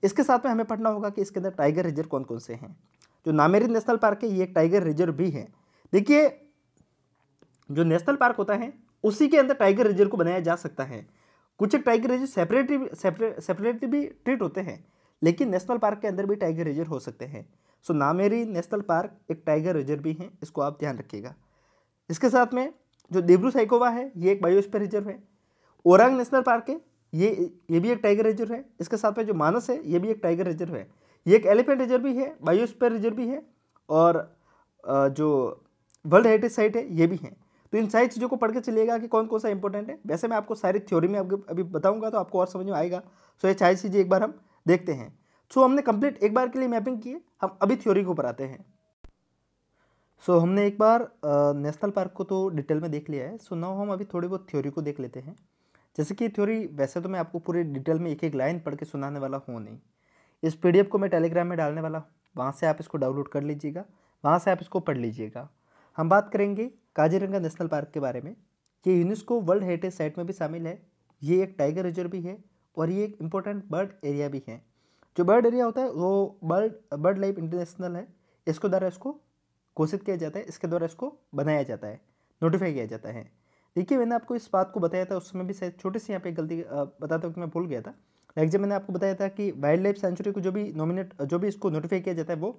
इसके साथ में हमें पढ़ना होगा कि इसके अंदर टाइगर रिजर्व कौन कौन से हैं। जो नामेरी नेशनल पार्क है, ये एक टाइगर रिजर्व भी है। देखिए, जो नेशनल पार्क होता है उसी के अंदर टाइगर रिजर्व को बनाया जा सकता है। कुछ टाइगर रिजर्व सेपरेटली भी ट्रीट होते हैं, लेकिन नेशनल पार्क के अंदर भी टाइगर रिजर्व हो सकते हैं। सो नामेरी नेशनल पार्क एक टाइगर रिजर्व भी है, इसको आप ध्यान रखिएगा। इसके साथ में जो दिब्रू साइखोवा है ये एक बायोस्फीयर रिजर्व है। ओरांग नेशनल पार्क है ये भी एक टाइगर रिजर्व है। इसके साथ में जो मानस है ये भी एक टाइगर रिजर्व है। ये एक एलिफेंट रिजर्व भी है, बायोस्फीयर रिजर्व भी है और जो वर्ल्ड हेरिटेज साइट है ये भी है। तो इन सारी चीज़ों को पढ़ के चलिएगा कि कौन कौन सा इंपॉर्टेंट है। वैसे मैं आपको सारी थ्योरी में अभी बताऊंगा तो आपको और समझ में आएगा। सो ये सारी चीज़ें एक बार हम देखते हैं। सो हमने कंप्लीट एक बार के लिए मैपिंग की है, हम अभी थ्योरी को ऊपर आते हैं। सो हमने एक बार नेशनल पार्क को तो डिटेल में देख लिया है। सो नाउ हम अभी थोड़ी बहुत थ्योरी को देख लेते हैं। जैसे कि थ्योरी वैसे तो मैं आपको पूरी डिटेल में एक एक लाइन पढ़ के सुनाने वाला हूँ नहीं। इस पीडीएफ को मैं टेलीग्राम में डालने वाला हूँ, वहाँ से आप इसको डाउनलोड कर लीजिएगा, वहाँ से आप इसको पढ़ लीजिएगा। हम बात करेंगे काजीरंगा नेशनल पार्क के बारे में। ये यूनेस्को वर्ल्ड हेरिटेज साइट में भी शामिल है, ये एक टाइगर रिजर्व भी है और ये एक इम्पोर्टेंट बर्ड एरिया भी है। जो बर्ड एरिया होता है वो बर्ड लाइफ इंटरनेशनल है, इसको द्वारा इसको घोषित किया जाता है, इसके द्वारा इसको बनाया जाता है, नोटिफाई किया जाता है। देखिए मैंने आपको इस बात को बताया था उस समय भी शायद छोटी सी यहाँ पे गलती बताते वक्त मैं भूल गया था। लाइक जब मैंने आपको बताया था कि वाइल्ड लाइफ सेंचुरी को जो भी इसको नोटिफाई किया जाता है वो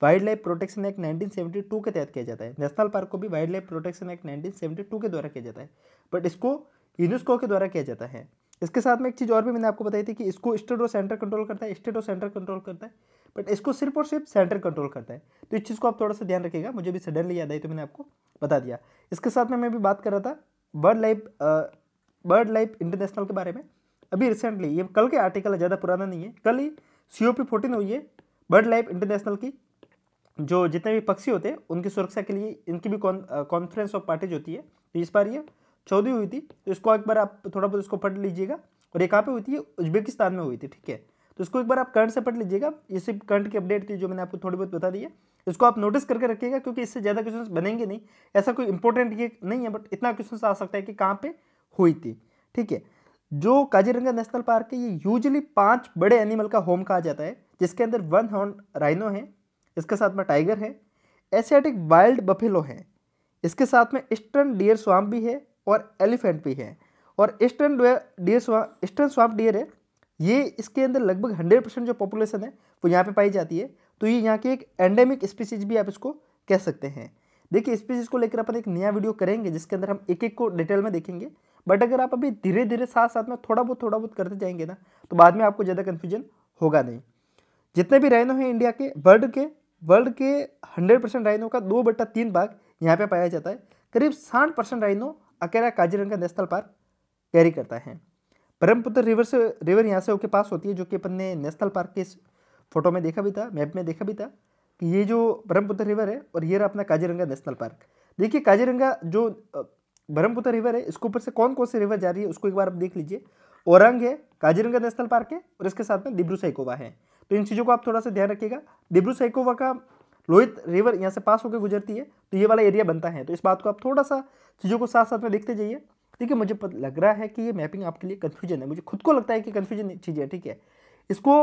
वाइल्ड लाइफ प्रोटेक्शन एक्ट 1972 के तहत किया जाता है। नेशनल पार्क को भी वाइल्ड लाइफ प्रोटेक्शन एक्ट 1972 के द्वारा किया जाता है, बट इसको यूनेस्को के द्वारा किया जाता है। इसके साथ में एक चीज़ और भी मैंने आपको बताई थी कि इसको स्टेट और सेंटर कंट्रोल करता है, स्टेट और सेंटर कंट्रोल करता है, बट इसको सिर्फ और सिर्फ सेंटर कंट्रोल करता है। तो इस चीज़ को आप थोड़ा सा ध्यान रखिएगा, मुझे भी सडनली याद आई तो मैंने आपको बता दिया। इसके साथ में मैं भी बात कर रहा था बर्ड लाइफ इंटरनेशनल के बारे में। अभी रिसेंटली ये कल के आर्टिकल है, ज़्यादा पुराना नहीं है, कल ही COP14 हुई है बर्ड लाइफ इंटरनेशनल की। जो जितने भी पक्षी होते हैं उनकी सुरक्षा के लिए इनकी भी कॉन्फ्रेंस ऑफ पार्टीज होती है। तो इस बार ये 14वीं हुई थी, तो इसको एक बार आप थोड़ा बहुत इसको पढ़ लीजिएगा। और ये कहाँ पे हुई थी, उज्बेकिस्तान में हुई थी, ठीक है। तो इसको एक बार आप करंट से पढ़ लीजिएगा, ये सिर्फ करंट की अपडेट थी जो मैंने आपको थोड़ी बहुत बता दी है। इसको आप नोटिस करके रखिएगा क्योंकि इससे ज़्यादा क्वेश्चन बनेंगे नहीं, ऐसा कोई इंपॉर्टेंट ये नहीं है, बट इतना क्वेश्चन आ सकता है कि कहाँ पे हुई थी, ठीक है। जो काजीरंगा नेशनल पार्क है ये यूजुअली 5 बड़े एनिमल का होम कहा जाता है, जिसके अंदर 1 हॉर्न राइनो है, इसके साथ में टाइगर है, एशियाटिक वाइल्ड बफेलो है, इसके साथ में ईस्टर्न डियर स्वाम्प भी है और एलिफेंट भी है। और ईस्टर्न स्वाम्प डियर है, ये इसके अंदर लगभग 100% जो पॉपुलेशन है वो यहाँ पे पाई जाती है। तो ये यहाँ की एक एंडेमिक स्पीसीज भी आप इसको कह सकते हैं। देखिए स्पीसीज को लेकर अपन एक नया वीडियो करेंगे जिसके अंदर हम एक एक को डिटेल में देखेंगे, बट अगर आप अभी धीरे धीरे साथ साथ में थोड़ा बहुत करते जाएंगे ना तो बाद में आपको ज़्यादा कन्फ्यूजन होगा नहीं। जितने भी राइनो हैं इंडिया के वर्ल्ड के 100% राइनो का 2/3 भाग यहाँ पे पाया जाता है। करीब 60% राइनो अकेला काजीरंगा नेशनल पार्क कैरी करता है। ब्रह्मपुत्र रिवर यहाँ से होके पास होती है, जो कि अपन ने नेशनल पार्क के इस फोटो में देखा भी था, मैप में देखा भी था कि ये जो ब्रह्मपुत्र रिवर है और ये रहा अपना काजीरंगा नेशनल पार्क। देखिए काजीरंगा जो ब्रह्मपुत्र रिवर है इसके ऊपर से कौन कौन सी रिवर जा रही है उसको एक बार आप देख लीजिए। ओरंग है, काजीरंगा नेशनल पार्क है और इसके साथ में दिब्रू साइखोवा है। तो इन चीज़ों को आप थोड़ा सा ध्यान रखिएगा। दिब्रू साइखोवा का लोहित रिवर यहाँ से पास होकर गुजरती है, तो ये वाला एरिया बनता है। तो इस बात को आप थोड़ा सा चीज़ों को साथ साथ में देखते जाइए। ठीक है, मुझे लग रहा है कि ये मैपिंग आपके लिए कन्फ्यूजन है, मुझे खुद को लगता है कि कन्फ्यूजन चीज़ है, ठीक है। इसको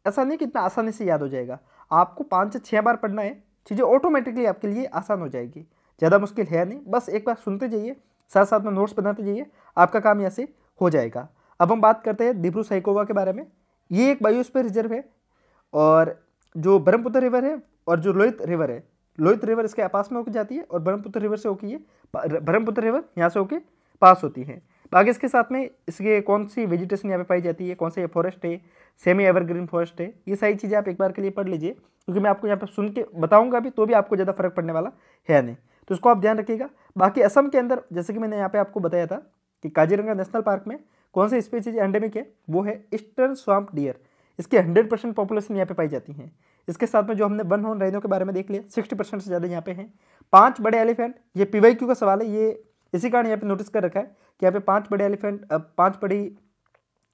ऐसा नहीं कि इतना आसानी से याद हो जाएगा, आपको 5 से 6 बार पढ़ना है, चीज़ें ऑटोमेटिकली आपके लिए आसान हो जाएगी। ज़्यादा मुश्किल है नहीं, बस एक बार सुनते जाइए, साथ साथ में नोट्स बनाते जाइए, आपका काम यहाँ से हो जाएगा। अब हम बात करते हैं दिब्रू साइखोवा के बारे में। ये एक बायोस्फीयर रिजर्व है और जो ब्रह्मपुत्र रिवर है और जो लोहित रिवर इसके पास में होकर जाती है और ब्रह्मपुत्र रिवर से होकर ये ब्रह्मपुत्र रिवर यहाँ से होकर पास होती है। बाकी इसके साथ में इसके कौन सी वेजिटेशन यहाँ पे पाई जाती है, कौन सा ये फॉरेस्ट है, सेमी एवरग्रीन फॉरेस्ट है, ये सारी चीज़ें आप एक बार के लिए पढ़ लीजिए, क्योंकि मैं आपको यहाँ पे सुन के बताऊंगा भी तो भी आपको ज़्यादा फर्क पड़ने वाला है नहीं, तो इसको आप ध्यान रखिएगा। बाकी असम के अंदर जैसे कि मैंने यहाँ पे आपको बताया था कि काजीरंगा नेशनल पार्क में कौन सी स्पीसीज एंडेमिक है, वो है ईस्टर्न स्वाम्प डियर। इसकी 100% पॉपुलेशन यहाँ पे पाई जाती है। इसके साथ में जो हमने 1 हॉर्न राइनो के बारे में देख लिया, 60% से ज़्यादा यहाँ पे हैं। 5 बड़े एलिफेंट, ये PYQ का सवाल है, ये इसी कारण यहाँ पे नोटिस कर रखा है कि यहाँ पे 5 बड़े एलिफेंट 5 बड़ी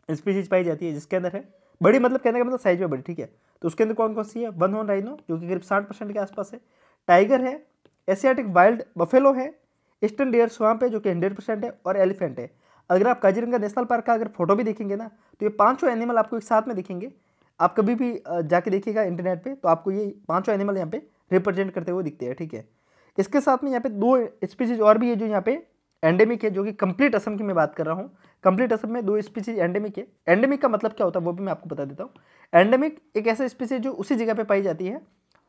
स्पीसीज पाई जाती है, जिसके अंदर है बड़ी, मतलब कहने का मतलब साइज में बड़ी, ठीक है। तो उसके अंदर कौन कौन सी है, 1 हॉर्न राइनो जो कि करीब 60% के आसपास है, टाइगर है, एशियाटिक वाइल्ड बफेलो है, ईस्टर्न डियर स्वाम्प है जो कि 100% है, और एलिफेंट है। अगर आप काजीरंगा नेशनल पार्क का अगर फोटो भी देखेंगे ना तो ये 5 एनिमल आपको एक साथ में दिखेंगे। आप कभी भी जाके देखिएगा इंटरनेट पे तो आपको ये 5 एनिमल यहाँ पे रिप्रेजेंट करते हुए दिखते हैं, ठीक है। इसके साथ में यहाँ पे 2 स्पीसीज और भी है जो यहाँ पे एंडेमिक है, जो कि कंप्लीट असम की मैं बात कर रहा हूँ। कंप्लीट असम में 2 स्पीसीज एंडेमिक है। एंडेमिक का मतलब क्या होता है वो भी मैं आपको बता देता हूँ। एंडेमिक एक ऐसा स्पीसीज जो उसी जगह पे पाई जाती है,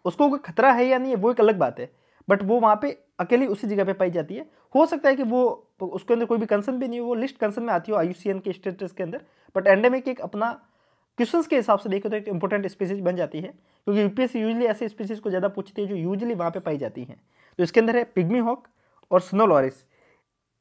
उसको कोई खतरा है या नहीं है वो एक अलग बात है, बट वो वहाँ पे अकेली उसी जगह पे पाई जाती है। हो सकता है कि वो उसके अंदर कोई भी कंसर्न भी नहीं हो, वो लिस्ट कंसर्न में आती हो IUCN के स्टेटस के अंदर, बट एंडेमिक एक अपना क्वेश्चंस के हिसाब से देखें तो एक इंपॉर्टेंट स्पीसीज बन जाती है, क्योंकि यूपीएससी यूजली ऐसे स्पीसीज को ज़्यादा पूछती है जो यूजली वहाँ पे पाई जाती हैं। तो इसके अंदर है पिग्मी हॉक और स्नो लॉरिस,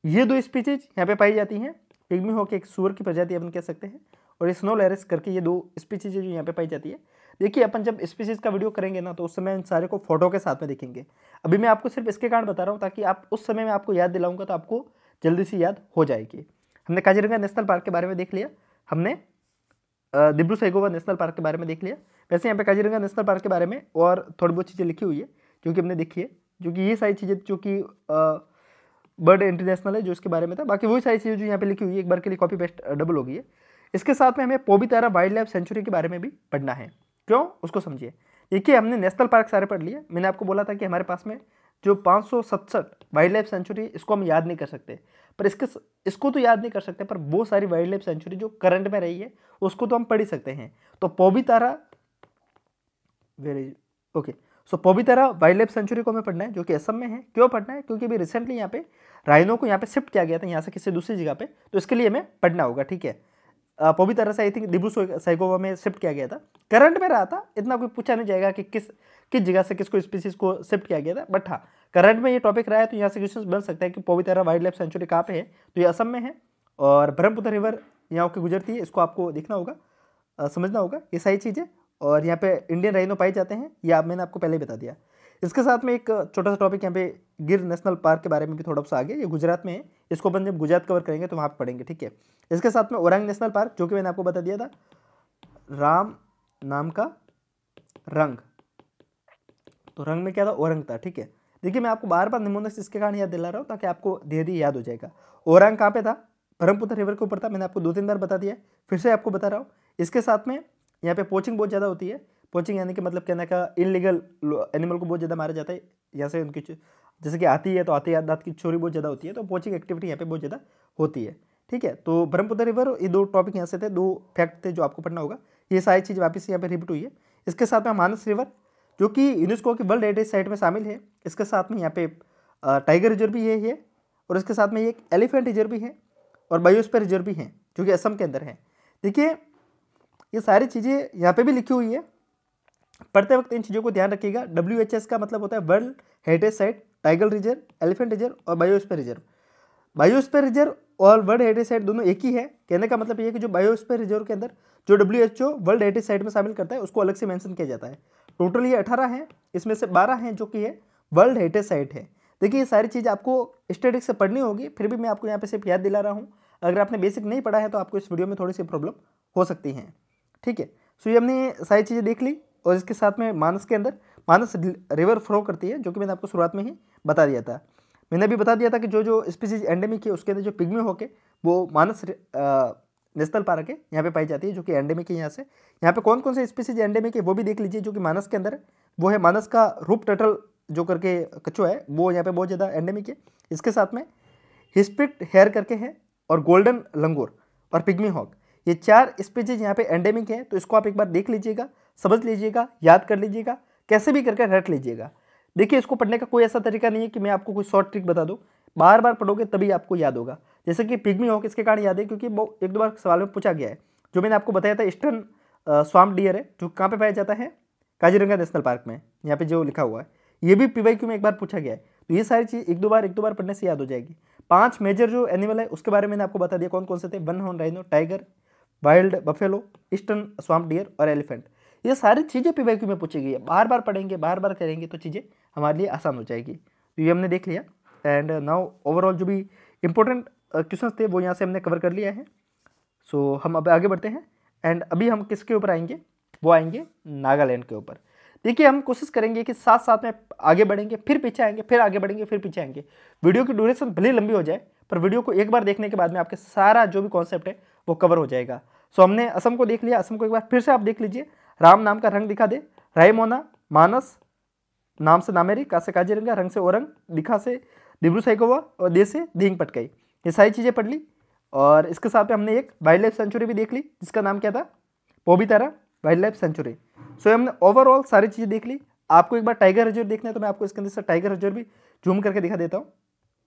ये दो स्पीसीज यहाँ पे पाई जाती हैं। पिग्मी हॉक एक सूअर की प्रजाति अपन कह सकते हैं, और ये स्नो लॉरिस करके ये दो स्पीसीज जो यहाँ पे पाई जाती है। देखिए अपन जब स्पीसीज का वीडियो करेंगे ना तो उस समय इन सारे को फोटो के साथ में देखेंगे। अभी मैं आपको सिर्फ इसके कारण बता रहा हूँ ताकि आप उस समय में आपको याद दिलाऊंगा तो आपको जल्दी से याद हो जाएगी। हमने काजीरंगा नेशनल पार्क के बारे में देख लिया, हमने दिब्रू सैखोवा नेशनल पार्क के बारे में देख लिया। वैसे यहाँ पे काजीरंगा नेशनल पार्क के बारे में और थोड़ी बहुत चीज़ें लिखी हुई है जो कि हमने देखी है, जो कि ये सारी चीज़ें जो कि बर्ड इंटरनेशनल है जो इसके बारे में था, बाकी वही सारी चीज़ें जो यहाँ पे लिखी हुई है एक बार के लिए कॉपी पेस्ट डबल हो गई है। इसके साथ में हमें पोबितारा वाइल्ड लाइफ सेंचुरी के बारे में भी पढ़ना है। क्यों, उसको समझिए। देखिए हमने नेशनल पार्क सारे पढ़ लिए, मैंने आपको बोला था कि हमारे पास में जो 567 वाइल्ड लाइफ सेंचुरी इसको हम याद नहीं कर सकते, पर इसको तो याद नहीं कर सकते, पर वो सारी वाइल्ड लाइफ सेंचुरी जो करंट में रही है उसको तो हम पढ़ ही सकते हैं। तो पोबितारा ओके, सो पोबितारा वाइल्ड लाइफ सेंचुरी को हमें पढ़ना है जो कि असम में है। क्यों पढ़ना है, क्योंकि अभी रिसेंटली यहाँ पे राइनो को यहाँ पे शिफ्ट किया गया था यहाँ से किसी दूसरी जगह पे, तो इसके लिए हमें पढ़ना होगा। ठीक है, पोबितारा से आई थिंक दिब्रू सैखोवा में शिफ्ट किया गया था, करंट में रहा था, इतना कोई पूछा नहीं जाएगा कि किस जगह से किसको स्पीसीज को शिफ्ट किया गया था, बट हाँ करंट में ये टॉपिक रहा है तो यहाँ से क्वेश्चन बन सकता है कि पोबितारा वाइल्ड लाइफ सेंचुरी कहाँ पे है, तो ये असम में है और ब्रह्मपुत्र रिवर यहाँ के गुजरती है, इसको आपको देखना होगा, समझना होगा ये सारी चीज़ें। और यहाँ पे इंडियन राइनो पाए जाते हैं, ये मैंने आपको पहले ही बता दिया। इसके साथ में एक छोटा सा टॉपिक यहाँ पे गिर नेशनल पार्क के बारे में भी थोड़ा सा आगे, ये गुजरात में है, इसको अपन जब गुजरात कवर करेंगे तो वहाँ पे पढ़ेंगे। ठीक है, इसके साथ में ओरंग नेशनल पार्क जो कि मैंने आपको बता दिया था, राम नाम का रंग, तो रंग में क्या था, ओरंग था। ठीक है, देखिए मैं आपको बार बार निमोनिक्स इसके कारण याद दिला रहा हूँ ताकि आपको धीरे धीरे याद हो जाएगा। ओरंग कहाँ पे था, ब्रह्मपुत्र रिवर के ऊपर था, मैंने आपको 2-3 बार बता दिया, फिर से आपको बता रहा हूँ। इसके साथ में यहाँ पे पोचिंग बहुत ज़्यादा होती है, पोचिंग यानी कि मतलब कहने का इनलीगल एनिमल को बहुत ज़्यादा मारा जाता है, यहाँ से उनकी जैसे कि आती है तो आती है दांत की चोरी बहुत ज़्यादा होती है, तो पोचिंग एक्टिविटी यहाँ पे बहुत ज़्यादा होती है। ठीक है, तो ब्रह्मपुत्र रिवर, ये 2 टॉपिक यहाँ से थे, 2 फैक्ट थे जो आपको पढ़ना होगा, ये सारी चीज़ वापस यहाँ पे रिपीट हुई है। इसके साथ में मानस रिवर जो कि यूनेस्को की वर्ल्ड हेरिटेज साइट में शामिल है, इसके साथ में यहाँ पे टाइगर रिजर्व भी है और इसके साथ में एक एलिफेंट रिजर्व भी है और बायोस्फीयर रिजर्व भी है जो कि असम के अंदर है। देखिए ये सारी चीज़ें यहाँ पे भी लिखी हुई है, पढ़ते वक्त इन चीज़ों को ध्यान रखिएगा। WHS का मतलब होता है world heritage site, tiger reserve, elephant reserve और बायोस्फीयर रिजर्व। बायोस्फीयर रिजर्व और वर्ल्ड हेरिटेज साइट दोनों एक ही है, कहने का मतलब ये है कि जो बायोस्फीयर रिजर्व के अंदर जो WHO वर्ल्ड हेरिटेज साइट में शामिल करता है उसको अलग से मेंशन किया जाता है। टोटल ये 18 हैं, इसमें से 12 हैं जो कि है वर्ल्ड हेरिटेज साइट है। देखिए ये सारी चीज़ आपको स्टैटिक से पढ़नी होगी, फिर भी मैं आपको यहाँ पे सिर्फ याद दिला रहा हूँ। अगर आपने बेसिक नहीं पढ़ा है तो आपको इस वीडियो में थोड़ी सी प्रॉब्लम हो सकती है। ठीक है, सो ये हमने सारी चीज़ें देख ली और इसके साथ में मानस के अंदर मानस रिवर फ्लो करती है जो कि मैंने आपको शुरुआत में ही बता दिया था। मैंने भी बता दिया था कि जो स्पीसीज एंडेमिक है उसके अंदर जो पिग्मी हॉक है वो मानस नेशनल पार्क है यहाँ पे पाई जाती है जो कि एंडेमिक है। यहाँ पे कौन कौन से स्पीसीज एंडेमिक है वो भी देख लीजिए जो कि मानस के अंदर है। वो है मानस का रूप टर्टल जो करके कछुआ है, वो यहाँ पे बहुत ज़्यादा एंडेमिक है। इसके साथ में हिस्पिक्ट हेयर करके है और गोल्डन लंगूर और पिग्मी हॉक, ये 4 स्पीसीज यहाँ पे एंडेमिक है। तो इसको आप एक बार देख लीजिएगा, समझ लीजिएगा, याद कर लीजिएगा, कैसे भी करके रट लीजिएगा। देखिए इसको पढ़ने का कोई ऐसा तरीका नहीं है कि मैं आपको कोई शॉर्ट ट्रिक बता दूँ, बार बार पढ़ोगे तभी आपको याद होगा। जैसे कि पिग्मी हॉक इसके कारण याद है क्योंकि वो 1-2 बार सवाल में पूछा गया है। जो मैंने आपको बताया था ईस्टर्न स्वाम्प डियर है जो कहाँ पे पाया जाता है, काजीरंगा नेशनल पार्क में, यहाँ पे जो लिखा हुआ है, ये भी PYQ में एक बार पूछा गया है। तो ये सारी चीज़ एक दो बार पढ़ने से याद हो जाएगी। 5 मेजर जो एनिमल है उसके बारे में मैंने आपको बता दिया कौन कौन से थे, one horn rhino, tiger, wild buffalo, eastern swamp deer और एलिफेंट। ये सारी चीज़ें PYQ में पूछी गई है, बार बार पढ़ेंगे, बार बार करेंगे तो चीज़ें हमारे लिए आसान हो जाएगी। तो ये हमने देख लिया एंड नाउ ओवरऑल जो भी इंपॉर्टेंट क्वेश्चंस थे वो यहाँ से हमने कवर कर लिया है। सो हम अब आगे बढ़ते हैं एंड अभी हम किसके ऊपर आएंगे, वो आएंगे नागालैंड के ऊपर। देखिए हम कोशिश करेंगे कि साथ साथ में आगे बढ़ेंगे, फिर पीछे आएंगे, फिर आगे बढ़ेंगे, फिर पीछे आएंगे। वीडियो की ड्यूरेशन भले लंबी हो जाए पर वीडियो को एक बार देखने के बाद में आपके सारा जो भी कॉन्सेप्ट है वो कवर हो जाएगा। सो हमने असम को देख लिया, असम को एक बार फिर से आप देख लीजिए। राम नाम का रंग दिखा दे, रायमोना, मानस नाम से नामेरी, का से काजीरंगा, रंग से ओरंग, दिखा से दिब्रू सैखोवा और दे से दींग पटकाई। ये सारी चीज़ें पढ़ ली और इसके साथ में हमने एक वाइल्ड लाइफ सेंचुरी भी देख ली जिसका नाम क्या था, पोबितारा वाइल्ड लाइफ सेंचुरी। सो हमने ओवरऑल सारी चीज़ें देख ली। आपको एक बार टाइगर रिजर्व देखना है तो मैं आपको इसके अंदर से टाइगर रिजर्व भी जूम करके दिखा देता हूँ,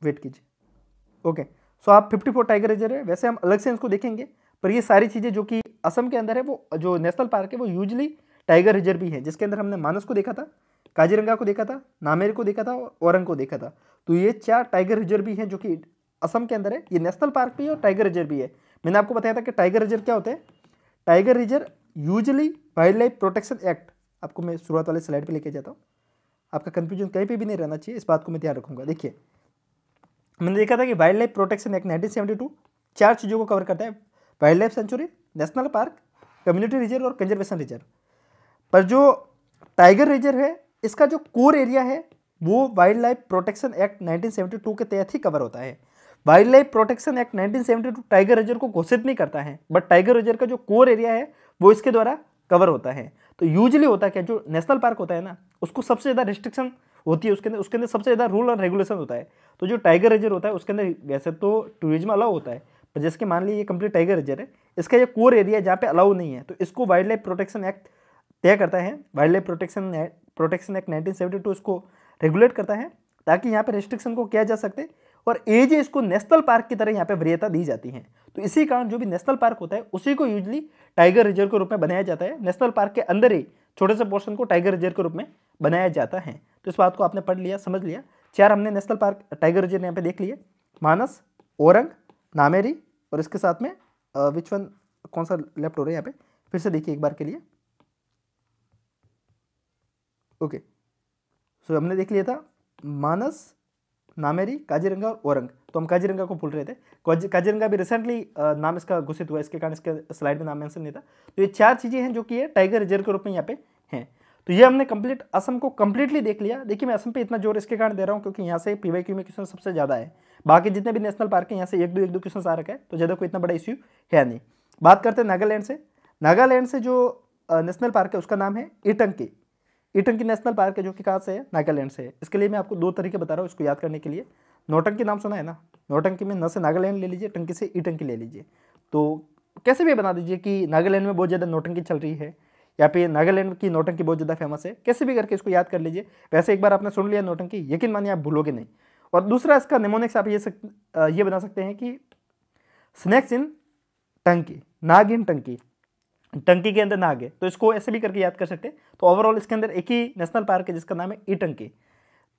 वेट कीजिए। ओके, सो आप 54 टाइगर रिजर्व है, वैसे हम अलग से इसको देखेंगे, पर ये सारी चीज़ें जो कि असम के अंदर है, वो जो नेशनल पार्क है वो यूजली टाइगर रिजर्व भी है, जिसके अंदर हमने मानस को देखा था, काजीरंगा को देखा था, नामेरी को देखा था और औरंग को देखा था। तो ये 4 टाइगर रिजर्व भी हैं जो कि असम के अंदर है। ये नेशनल पार्क भी है और टाइगर रिजर्व भी है। मैंने आपको बताया था कि टाइगर रिजर्व क्या होते हैं। Tiger reserve usually wild life protection act, आपको मैं शुरुआत वाले स्लाइड पे लेके जाता हूँ, आपका कंफ्यूजन कहीं पे भी नहीं रहना चाहिए, इस बात को मैं ध्यान रखूंगा। देखिए, मैंने देखा था कि वाइल्ड लाइफ प्रोटेक्शन एक्ट 1972 4 चीज़ों को कवर करता है, wild life century, national park, community reserve और कंजर्वेशन रिजर्व। पर जो टाइगर रिजर्व है, इसका जो कोर एरिया है वो वाइल्ड लाइफ प्रोटेक्शन एक्ट 1972 के तहत ही कवर होता है। Wild life protection act 1972 tiger reserve को घोषित नहीं करता है, बट टाइगर रिजर्व का जो कोर एरिया है वो इसके द्वारा कवर होता है। तो यूजली होता है क्या, जो नेशनल पार्क होता है ना, उसको सबसे ज़्यादा रिस्ट्रिक्शन होती है, उसके अंदर सबसे ज़्यादा रूल और रेगुलेशन होता है। तो जो टाइगर रिजर्व होता है उसके अंदर वैसे तो टूरिज्म अलाउ होता है, पर जैसे कि मान लीजिए ये कंप्लीट टाइगर रिजर्व है, इसका ये कोर एरिया जहाँ पे अलाउ नहीं है, तो इसको वाइल्ड लाइफ प्रोटेक्शन एक्ट तय करता है। वाइल्ड लाइफ प्रोटेक्शन एक्ट 1972 इसको रेगुलेट करता है, ताकि यहाँ पे रिस्ट्रिक्शन को किया जा सके और एज इसको नेशनल पार्क की तरह यहाँ पे वरीयता दी जाती है। तो इसी कारण जो भी नेशनल पार्क होता है उसी को यूजली टाइगर रिजर्व के रूप में बनाया जाता है। नेशनल पार्क के अंदर ही छोटे से पोर्शन को टाइगर रिजर्व के रूप में बनाया जाता है। तो इस बात को आपने पढ़ लिया, समझ लिया। 4 हमने नेशनल पार्क टाइगर रिजर्व यहाँ पे देख लिए, मानस, औरंग, नामेरी और इसके साथ में विच वन, कौन सा लेफ्ट हो रहा है यहाँ पे, फिर से देखिए एक बार के लिए। ओके, सो हमने देख लिया था मानस, नामेरी, काजीरंगा और औरंग। तो हम काजीरंगा को भूल रहे थे, काजीरंगा भी रिसेंटली नाम इसका घोषित हुआ, इसके कारण इसके स्लाइड में नाम मेंशन नहीं था। तो ये 4 चीज़ें हैं जो कि ये टाइगर रिजर्व के रूप में यहाँ पे हैं। तो ये हमने कंप्लीट असम को कंप्लीटली देख लिया। देखिए, मैं असम पे इतना जोर इसके कारण दे रहा हूँ क्योंकि यहाँ से PYQ में क्वेश्चन सबसे ज़्यादा है। बाकी जितने भी नेशनल पार्क हैं यहाँ से एक दो क्वेश्चन आ रखा है, तो ज़्यादा कोई इतना बड़ा इश्यू है नहीं। बात करते हैं नागालैंड से। नागालैंड से जो नेशनल पार्क है उसका नाम है ईटंकी। ईटंकी नेशनल पार्क है जो कि कहाँ से है, नागालैंड से है। इसके लिए मैं आपको 2 तरीके बता रहा हूँ इसको याद करने के लिए। नौटंकी नाम सुना है ना, नौटंकी में न से नागालैंड ले लीजिए, टंकी से ईटंकी ले लीजिए। तो कैसे भी बना दीजिए कि नागालैंड में बहुत ज़्यादा नौटंकी चल रही है या फिर नागालैंड की नौटंकी बहुत ज़्यादा फेमस है, कैसे भी करके इसको याद कर लीजिए। वैसे एक बार आपने सुन लिया नौटंकी, यकीन मानिए आप भूलोगे नहीं। और दूसरा इसका निमोनिक्स आप ये बना सकते हैं कि स्नैक्स इन टंकी, नाग इन टंकी, टंकी के अंदर नाग है, तो इसको ऐसे भी करके याद कर सकते हैं। तो ओवरऑल इसके अंदर एक ही नेशनल पार्क है जिसका नाम है ईटंकी।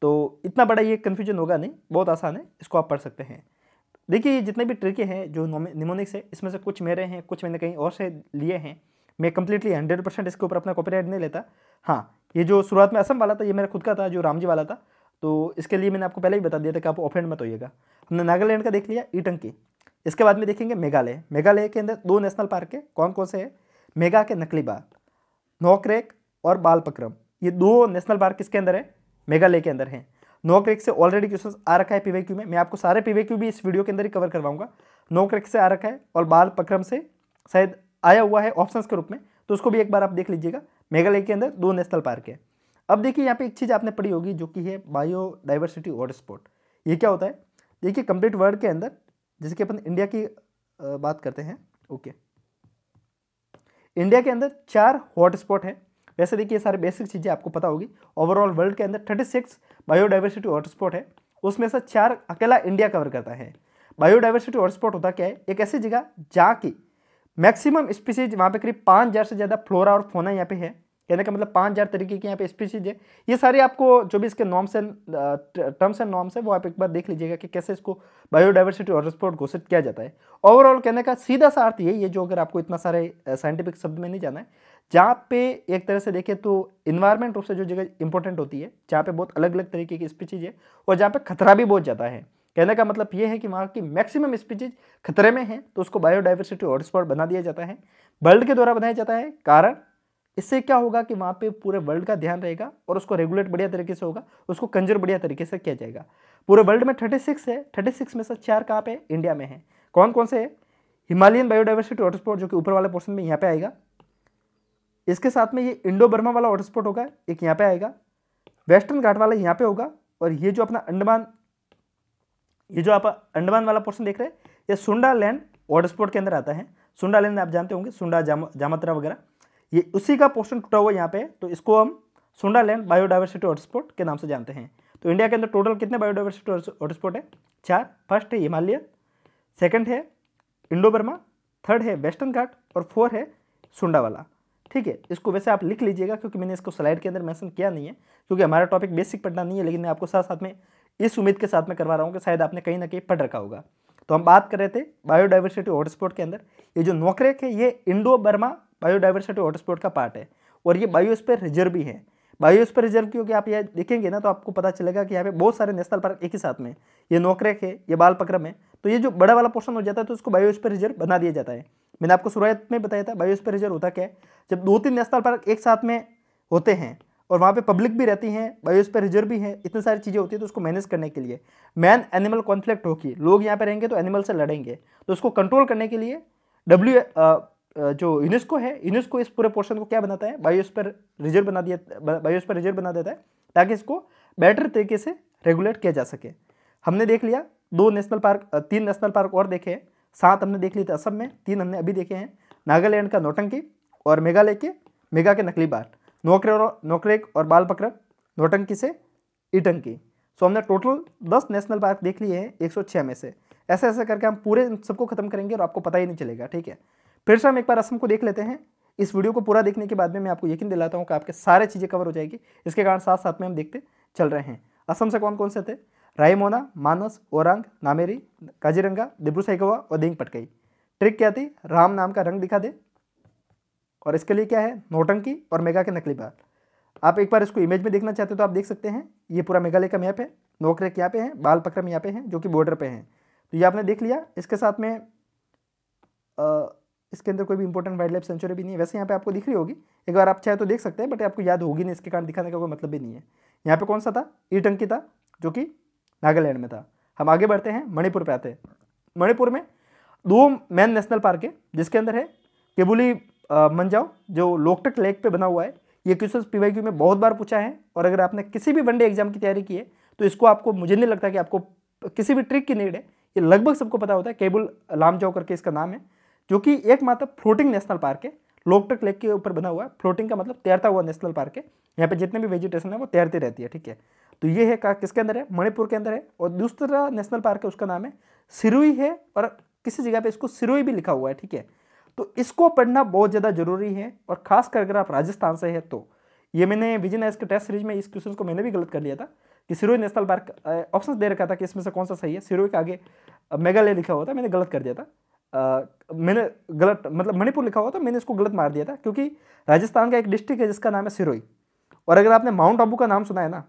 तो इतना बड़ा ये कन्फ्यूजन होगा नहीं, बहुत आसान है, इसको आप पढ़ सकते हैं। देखिए, ये जितने भी ट्रिक हैं जो निमोनिक्स है, इसमें से कुछ मेरे हैं, कुछ मैंने कहीं और से लिए हैं। मैं कंप्लीटली 100% इसके ऊपर अपना कॉपीराइट नहीं लेता। हाँ, ये जो शुरुआत में असम वाला था ये मेरा खुद का था, जो रामजी वाला था, तो इसके लिए मैंने आपको पहले ही बता दिया था कि आप ऑफेंड मत होइएगा। हमने नागालैंड का देख लिया, ईटंकी। इसके बाद में देखेंगे मेघालय। मेघालय के अंदर 2 नेशनल पार्क है, कौन कौन से है, मेघा के नकली बाघ, नोकरेक और बालपक्रम। ये 2 नेशनल पार्क किसके अंदर है, मेघालय के अंदर है। नोकरेक से ऑलरेडी क्वेश्चन आ रखा है PYQ में, मैं आपको सारे PYQ भी इस वीडियो के अंदर ही कवर करवाऊंगा। नोकरेक से आ रखा है और बालपक्रम से शायद आया हुआ है ऑप्शंस के रूप में, तो उसको भी एक बार आप देख लीजिएगा। मेघालय के अंदर 2 नेशनल पार्क है। अब देखिए, यहाँ पे एक चीज़ आपने पढ़ी होगी जो कि है बायोडाइवर्सिटी हॉटस्पॉट। ये क्या होता है, देखिए कंप्लीट वर्ल्ड के अंदर, जैसे कि अपन इंडिया की बात करते हैं, ओके, इंडिया के अंदर 4 हॉटस्पॉट है। वैसे देखिए, सारे बेसिक चीज़ें आपको पता होगी। ओवरऑल वर्ल्ड के अंदर 36 बायोडाइवर्सिटी हॉटस्पॉट है, उसमें से 4 अकेला इंडिया कवर करता है। बायोडाइवर्सिटी हॉटस्पॉट होता क्या है, एक ऐसी जगह जहाँ की मैक्सिमम स्पीसीज, वहाँ पे करीब 5000 से ज़्यादा फ्लोरा और फोना यहाँ पे है। कहने का मतलब 5000 तरीके की यहाँ पे स्पीसीज है। ये सारे आपको जो भी इसके norms and terms and norms है वो आप एक बार देख लीजिएगा कि कैसे इसको बायोडाइवर्सिटी हॉटस्पॉट घोषित किया जाता है। ओवरऑल कहने का सीधा सा अर्थ यही है, जो अगर आपको इतना सारे साइंटिफिक शब्द में नहीं जाना है, जहाँ पे एक तरह से देखें तो इन्वायरमेंट रूप से जो जगह इंपॉर्टेंट होती है, जहाँ पे बहुत अलग अलग तरीके की स्पीसीज है और जहाँ पे खतरा भी बहुत ज़्यादा है। कहने का मतलब ये है कि वहाँ की मैक्सिमम स्पीसीज खतरे में है, तो उसको बायोडाइवर्सिटी हॉटस्पॉट बना दिया जाता है, वर्ल्ड के द्वारा बनाया जाता है। कारण इससे क्या होगा कि वहाँ पे पूरे वर्ल्ड का ध्यान रहेगा और उसको रेगुलेट बढ़िया तरीके से होगा, उसको कंजर्व बढ़िया तरीके से किया जाएगा। पूरे वर्ल्ड में 36 है, 36 में से 4 कहाँ पे, इंडिया में है। कौन कौन से है, हिमालयन बायोडाइवर्सिटी हॉटस्पॉट जो कि ऊपर वाले पोर्शन में यहाँ पे आएगा, इसके साथ में ये इंडो बर्मा वाला हॉटस्पॉट होगा, एक यहाँ पे आएगा, वेस्टर्न घाट वाला यहाँ पे होगा, और ये जो अपना अंडमान, ये जो आप अंडमान वाला पोर्शन देख रहे हैं, ये सुंडा लैंड हॉटस्पॉट के अंदर आता है। सुंडा लैंड आप जानते होंगे, सुंडा जामत्रा वगैरह, ये उसी का पोर्शन टूटा हुआ यहाँ पे है, तो इसको हम सुंडालैंड बायोडाइवर्सिटी हॉटस्पॉट के नाम से जानते हैं। तो इंडिया के अंदर टोटल कितने बायोडाइवर्सिटी हॉटस्पॉट है? 4। फर्स्ट है हिमालय, सेकंड है इंडो बर्मा, थर्ड है वेस्टर्न घाट और 4 है सुंडा वाला। ठीक है, इसको वैसे आप लिख लीजिएगा क्योंकि मैंने इसको स्लाइड के अंदर मेंशन किया नहीं है, क्योंकि हमारा टॉपिक बेसिक पढ़ना नहीं है, लेकिन मैं आपको साथ साथ में इस उम्मीद के साथ में करवा रहा हूँ कि शायद आपने कहीं ना कहीं पढ़ रखा होगा। तो हम बात कर रहे थे बायोडाइवर्सिटी हॉटस्पॉट के अंदर ये जो नोकरेक है ये इंडो बर्मा बायोडाइवर्सिटी हॉटस्पॉट का पार्ट है और ये बायोस्फीयर रिजर्व भी है। बायोस्फीयर रिजर्व क्योंकि आप ये देखेंगे ना तो आपको पता चलेगा कि यहाँ पे बहुत सारे नेशनल पार्क एक ही साथ में, ये नोकरेक है, ये बालपक्रम है, तो ये जो बड़ा वाला पोर्शन हो जाता है तो उसको बायोस्फीयर रिजर्व बना दिया जाता है। मैंने आपको शुरुआत में बताया था बायोस्फीयर रिजर्व होता क्या है, जब 2-3 नेशनल पार्क एक साथ में होते हैं और वहाँ पे पब्लिक भी रहती है, बायोस्फीयर रिजर्व भी है, इतनी सारी चीज़ें होती है, तो उसको मैनेज करने के लिए मैन एनिमल कॉन्फ्लिक्ट होगी, लोग यहाँ पे रहेंगे तो एनिमल से लड़ेंगे, तो उसको कंट्रोल करने के लिए जो यूनेस्को है, यूनेस्को इस पूरे पोर्शन को क्या बनाता है, बायोस्फीयर रिजर्व बना देता है ताकि इसको बेटर तरीके से रेगुलेट किया जा सके। हमने देख लिया 3 नेशनल पार्क और देखे हैं, 7 हमने देख लिए थे असम में, 3 हमने अभी देखे हैं, नागालैंड का नौटंकी और मेघालय के मेघा के नकली बाघ, नोकरेक और बालपक्रम, नौटंकी से ईटंकी। सो हमने टोटल 10 नेशनल पार्क देख लिए हैं 106 में से। ऐसे ऐसे करके हम पूरे सबको खत्म करेंगे और आपको पता ही नहीं चलेगा। ठीक है, फिर से हम एक बार असम को देख लेते हैं। इस वीडियो को पूरा देखने के बाद में मैं आपको यकीन दिलाता हूँ कि आपके सारे चीज़ें कवर हो जाएगी, इसके कारण साथ साथ में हम देखते चल रहे हैं। असम से कौन कौन से थे? रायमोना, मानस, ओरांग, नामेरी, काजीरंगा, दिब्रू सैखोवा और दिंग पटकई। ट्रिक क्या थी? राम नाम का रंग दिखा दे, और इसके लिए क्या है? नौटंकी और मेघा के नकली बाघ। आप एक बार इसको इमेज में देखना चाहते हो तो आप देख सकते हैं, ये पूरा मेघालय का मैप है, नोकरेक यहाँ पे है, बालपक्रम यहाँ पे है जो कि बॉर्डर पे हैं। तो ये आपने देख लिया। इसके साथ में इसके अंदर कोई भी इंपॉर्टेंट वाइल्ड लाइफ सेंचुरी भी नहीं है, वैसे यहाँ पे आपको दिख रही होगी, एक बार आप चाहे तो देख सकते हैं, बट आपको याद होगी नहीं, इसके कारण दिखाने का कोई मतलब भी नहीं है। यहाँ पे कौन सा था? ईटंकी था जो कि नागालैंड में था। हम आगे बढ़ते हैं, मणिपुर पे आते हैं। मणिपुर में 2 मेन नेशनल पार्क है जिसके अंदर है केबुली मंजाओ जो लोकटक लेक पे बना हुआ है। ये क्वेश्चन PYQ में बहुत बार पूछा है, और अगर आपने किसी भी वनडे एग्जाम की तैयारी की है तो इसको आपको, मुझे नहीं लगता कि आपको किसी भी ट्रिक की नीड है, ये लगभग सबको पता होता है। केबुल लामजाओ करके इसका नाम है, जो कि एकमात्र फ्लोटिंग नेशनल पार्क है, लोकटक लेक के ऊपर बना हुआ है। फ्लोटिंग का मतलब तैरता हुआ नेशनल पार्क है, यहाँ पे जितने भी वेजिटेशन है वो तैरती रहती है। ठीक है, तो ये है किसके अंदर है? मणिपुर के अंदर है। और दूसरा नेशनल पार्क है उसका नाम है सिरुई है, और किसी जगह पे इसको सिरोही भी लिखा हुआ है। ठीक है, तो इसको पढ़ना बहुत ज़्यादा जरूरी है, और खासकर अगर आप राजस्थान से है तो। ये मैंने विजन एस के टेस्ट सीरीज में इस क्वेश्चन को मैंने भी गलत कर लिया था कि सिरोही नेशनल पार्क, ऑप्शन दे रखा था कि इसमें से कौन सा सही है, सिरोही के आगे मेघालय लिखा हुआ था, मैंने गलत कर दिया था। मैंने गलत मतलब मणिपुर लिखा हुआ था, मैंने इसको गलत मार दिया था, क्योंकि राजस्थान का एक डिस्ट्रिक्ट है जिसका नाम है सिरोही। और अगर आपने माउंट आबू का नाम सुना है ना,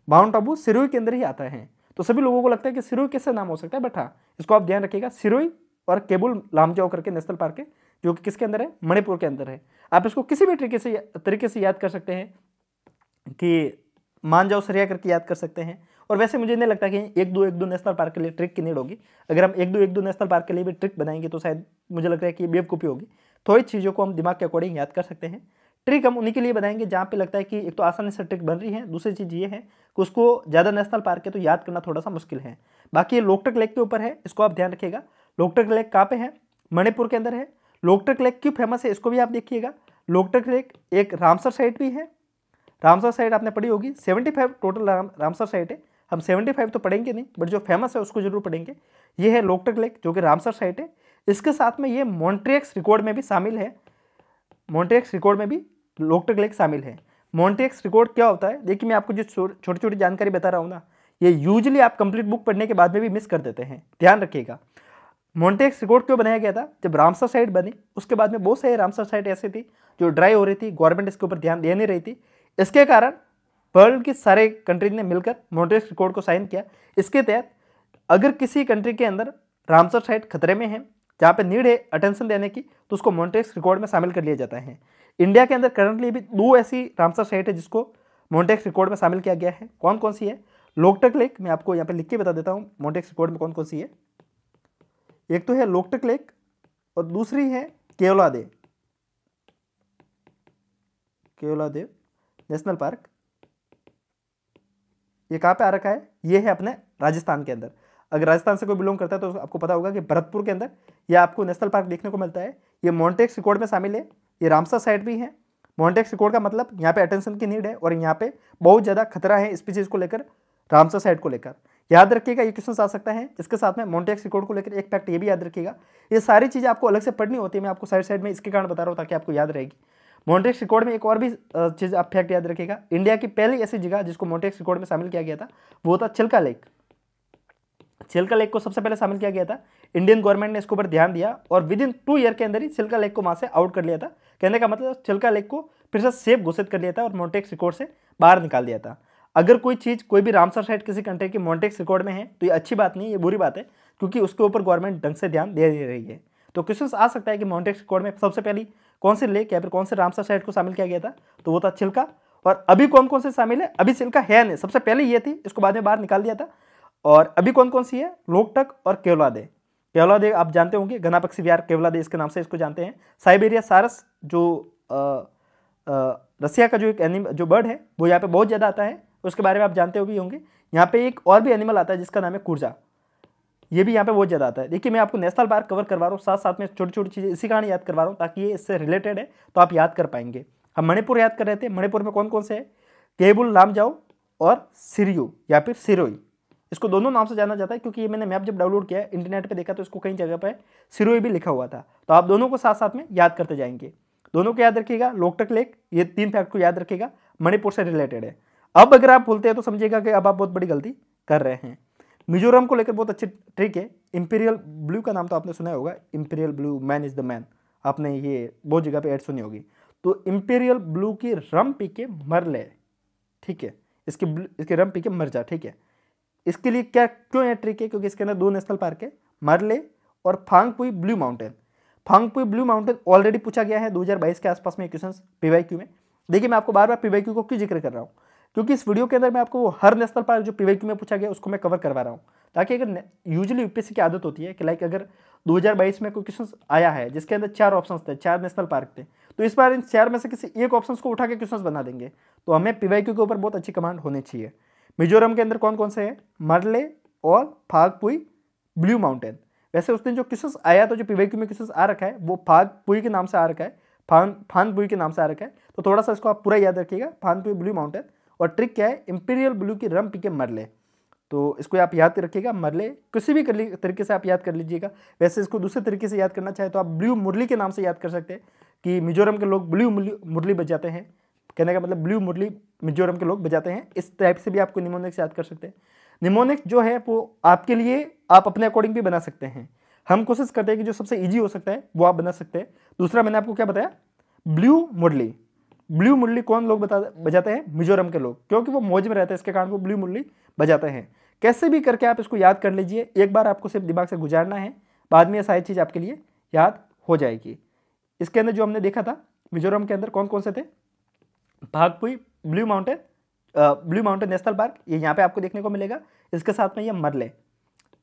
माउंट आबू सिरोही के अंदर ही आता है, तो सभी लोगों को लगता है कि सिरोही कैसे नाम हो सकता है, बट हाँ, इसको आप ध्यान रखिएगा, सिरोही और केबुल लामजाओ करके नेशनल पार्क है जो कि किसके अंदर है? मणिपुर के अंदर है। आप इसको किसी भी तरीके से याद कर सकते हैं कि मान जाओ सरिया करके याद कर सकते हैं। और वैसे मुझे नहीं लगता कि एक दो नेशनल पार्क के लिए ट्रिक की नीड होगी। अगर हम एक दो नेशनल पार्क के लिए भी ट्रिक बनाएंगे तो शायद मुझे लग रहा है कि ये बेवकूफ़ी होगी। थोड़ी चीज़ों को हम दिमाग के अकॉर्डिंग याद कर सकते हैं। ट्रिक हम उन्हीं के लिए बनाएंगे जहाँ पे लगता है कि एक तो आसानी से ट्रिक बन रही है, दूसरी चीज़ ये है कि उसको ज़्यादा नेशनल पार्क है तो याद करना थोड़ा सा मुश्किल है। बाकी ये लोकटक लेक के ऊपर है, इसको आप ध्यान रखिएगा। लोकटक लेक कहाँ पे है? मणिपुर के अंदर है। लोकटक लेक क्यों फेमस है इसको भी आप देखिएगा। लोकटक लेक एक रामसर साइट भी है, रामसर साइट आपने पढ़ी होगी। 75 टोटल रामसर साइट है, हम 75 तो पढ़ेंगे नहीं, बट जो फेमस है उसको जरूर पढ़ेंगे। ये है लोकटक लेक जो कि रामसर साइट है। इसके साथ में ये मॉन्ट्रियक्स रिकॉर्ड में भी शामिल है, मॉन्ट्रियक्स रिकॉर्ड में भी लोकटक लेक शामिल है। मॉन्ट्रियक्स रिकॉर्ड क्या होता है? देखिए मैं आपको जो छोटी छोटी जानकारी बता रहा हूँ ना, ये यूजली आप कंप्लीट बुक पढ़ने के बाद में भी मिस कर देते हैं, ध्यान रखिएगा। मॉन्ट्रियक्स रिकॉर्ड क्यों बनाया गया था? जब रामसर साइट बनी उसके बाद में बहुत सारी रामसर साइट ऐसी थी जो ड्राई हो रही थी, गवर्नमेंट इसके ऊपर ध्यान दे नहीं रही थी। इसके कारण वर्ल्ड की सारे कंट्रीज ने मिलकर मॉन्ट्रियक्स रिकॉर्ड को साइन किया। इसके तहत अगर किसी कंट्री के अंदर रामसर साइट खतरे में है, जहाँ पे नीड है अटेंशन देने की, तो उसको मॉन्ट्रियक्स रिकॉर्ड में शामिल कर लिया जाता है। इंडिया के अंदर करंटली भी 2 ऐसी रामसर साइट है जिसको मॉन्ट्रियक्स रिकॉर्ड में शामिल किया गया है। कौन कौन सी है? लोकटक लेक, मैं आपको यहाँ पे लिख के बता देता हूँ मॉन्ट्रियक्स रिकॉर्ड में कौन कौन सी है। एक तो है लोकटक लेक और दूसरी है केवलादेव नेशनल पार्क। ये कहाँ पे आ रखा है? ये है अपने राजस्थान के अंदर। अगर राजस्थान से कोई बिलोंग करता है तो आपको पता होगा कि भरतपुर के अंदर ये आपको नेशनल पार्क देखने को मिलता है। ये मॉन्ट्रियक्स रिकॉर्ड में शामिल है। ये रामसर साइट भी है, मॉन्टेक्स रिकॉर्ड का मतलब यहाँ पे अटेंशन की नीड है और यहाँ पे बहुत ज़्यादा खतरा है स्पीसीज को लेकर, रामसर साइट को लेकर। याद रखिएगा ये क्वेश्चन आ सकता है। इसके साथ में मॉन्टेक्स रिकॉर्ड को लेकर एक फैक्ट ये भी याद रखिएगा, ये सारी चीज़ें आपको अलग से पढ़नी होती है, मैं आपको साइड में इसके कारण बता रहा हूँ ताकि आपको याद रहेगी। मॉन्टेक्स रिकॉर्ड में एक और भी चीज़ आप फैक्ट याद रखिएगा, इंडिया की पहली ऐसी जगह जिसको मॉन्टेक्स रिकॉर्ड में शामिल किया गया था वो था चिल्का लेक। चिल्का लेक को सबसे पहले शामिल किया गया था, इंडियन गवर्नमेंट ने इसके ऊपर ध्यान दिया और विद इन 2 ईयर के अंदर ही चिल्का लेक को वहाँ से आउट कर लिया था। कहने का मतलब चिल्का लेक को फिर से सेफ घोषित कर लिया था और मॉन्टेक्स रिकॉर्ड से बाहर निकाल दिया था। अगर कोई चीज़, कोई भी रामसर साइट किसी कंट्री की मॉन्टेक्स रिकॉर्ड में है तो ये अच्छी बात नहीं है, ये बुरी बात है, क्योंकि उसके ऊपर गवर्नमेंट ढंग से ध्यान दे रही है। तो क्वेश्चन आ सकता है कि मॉन्टेक्स रिकॉर्ड में सबसे पहली कौन से लेक या फिर कौन से रामसर साइट को शामिल किया गया था, तो वो था चिल्का। और अभी कौन कौन से शामिल है, अभी चिल्का है नहीं, सबसे पहले ये थी, इसको बाद में बाहर निकाल दिया था। और अभी कौन कौन सी है, लोकटक और केवलादे। केवलादे आप जानते होंगे, घना पक्षी विहार केवलादे इसके नाम से इसको जानते हैं। साइबेरिया सारस जो रसिया का जो एक एनिमल, जो बर्ड है वो यहाँ पे बहुत ज़्यादा आता है, उसके बारे में आप जानते हो भी होंगे। यहाँ पे एक और भी एनिमल आता है जिसका नाम है कुर्जा, ये भी यहाँ पे बहुत ज़्यादा आता है। देखिए मैं आपको नेशनल पार्क कवर करवा रहा हूँ, साथ साथ में छोटी छोटी चीज़ें इसी कारण याद करवा रहा हूँ ताकि ये इससे रिलेटेड है तो आप याद कर पाएंगे। हम मणिपुर याद कर रहे थे, मणिपुर में कौन कौन से है, केबुल लामजाओ और सिरियू या फिर सिरोई, इसको दोनों नाम से जाना जाता है क्योंकि ये मैंने मैप जब डाउनलोड किया इंटरनेट पे देखा तो इसको कई जगह पे सिरोई भी लिखा हुआ था। तो आप दोनों को साथ साथ में याद करते जाएंगे, दोनों को याद रखिएगा। लोकटक लेक, ये 3 फैक्ट को याद रखिएगा, मणिपुर से रिलेटेड है। अब अगर आप बोलते हैं तो समझिएगा कि अब आप बहुत बड़ी गलती कर रहे हैं। मिजोरम को लेकर बहुत अच्छी ट्रिक है, इंपीरियल ब्लू का नाम तो आपने सुना होगा, imperial blue man is the man, आपने ये बहुत जगह पे ऐड सुनी होगी। तो इंपीरियल ब्लू की रम पी के मर ले, ठीक है, इसके रम पी के मर जा, ठीक है। इसके लिए क्या, क्यों यह ट्रिक है, क्योंकि इसके अंदर 2 नेशनल पार्क है, मरले और Phawngpui blue mountain. Phawngpui blue mountain already पूछा गया है 2022 के आसपास में क्वेश्चन पीवाईक्यू में। देखिए मैं आपको बार बार पीवाईक्यू को क्यों जिक्र कर रहा हूँ, क्योंकि इस वीडियो के अंदर मैं आपको वो हर नेशनल पार्क जो पीवाईक्यू में पूछा गया उसको मैं कवर करवा रहा हूँ, ताकि अगर यूजुअली यूपीएससी की आदत होती है कि लाइक अगर 2022 में कोई क्वेश्चन आया है जिसके अंदर 4 ऑप्शन थे, 4 नेशनल पार्क थे, तो इस बार इन 4 में से किसी एक ऑप्शन को उठा के क्वेश्चन बना देंगे। तो हमें पीवाईक्यू के ऊपर बहुत अच्छी कमांड होनी चाहिए। मिजोरम के अंदर कौन कौन से हैं, मरले और फागपुई ब्लू माउंटेन। वैसे उस दिन जो क्वेश्चन आया तो जो पीवाईक्यू में क्वेश्चन आ रखा है वो फागपुई के नाम से आ रखा है, फानपुई के नाम से आ रखा है, तो थोड़ा सा इसको आप पूरा याद रखिएगा, फानपुई ब्लू माउंटेन। और ट्रिक क्या है, इंपीरियल ब्लू की रम पी के मरले, तो इसको आप याद रखिएगा, मरले किसी भी तरीके से आप याद कर लीजिएगा। वैसे इसको दूसरे तरीके से याद करना चाहे तो आप ब्लू मुरली के नाम से याद कर सकते हैं कि मिजोरम के लोग ब्लू मुरली बजाते हैं, कहने का मतलब ब्लू मुरली मिजोरम के लोग बजाते हैं। इस टाइप से भी आपको निमोनिक्स याद कर सकते हैं। निमोनिक्स जो है वो आपके लिए आप अपने अकॉर्डिंग भी बना सकते हैं, हम कोशिश करते हैं कि जो सबसे इजी हो सकता है वो आप बना सकते हैं। दूसरा मैंने आपको क्या बताया, ब्लू मुरली। ब्लू मुरली कौन लोग बजाते हैं, मिजोरम के लोग, क्योंकि वो मौज में रहते हैं, इसके कारण वो ब्लू मुरली बजाते हैं। कैसे भी करके आप इसको याद कर लीजिए, एक बार आपको सिर्फ दिमाग से गुजारना है, बाद में ये सारी चीज़ आपके लिए याद हो जाएगी। इसके अंदर जो हमने देखा था मिजोरम के अंदर कौन कौन से थे, फागपुई ब्लू माउंटेन नेशनल पार्क, ये यहाँ पे आपको देखने को मिलेगा। इसके साथ में ये मरले,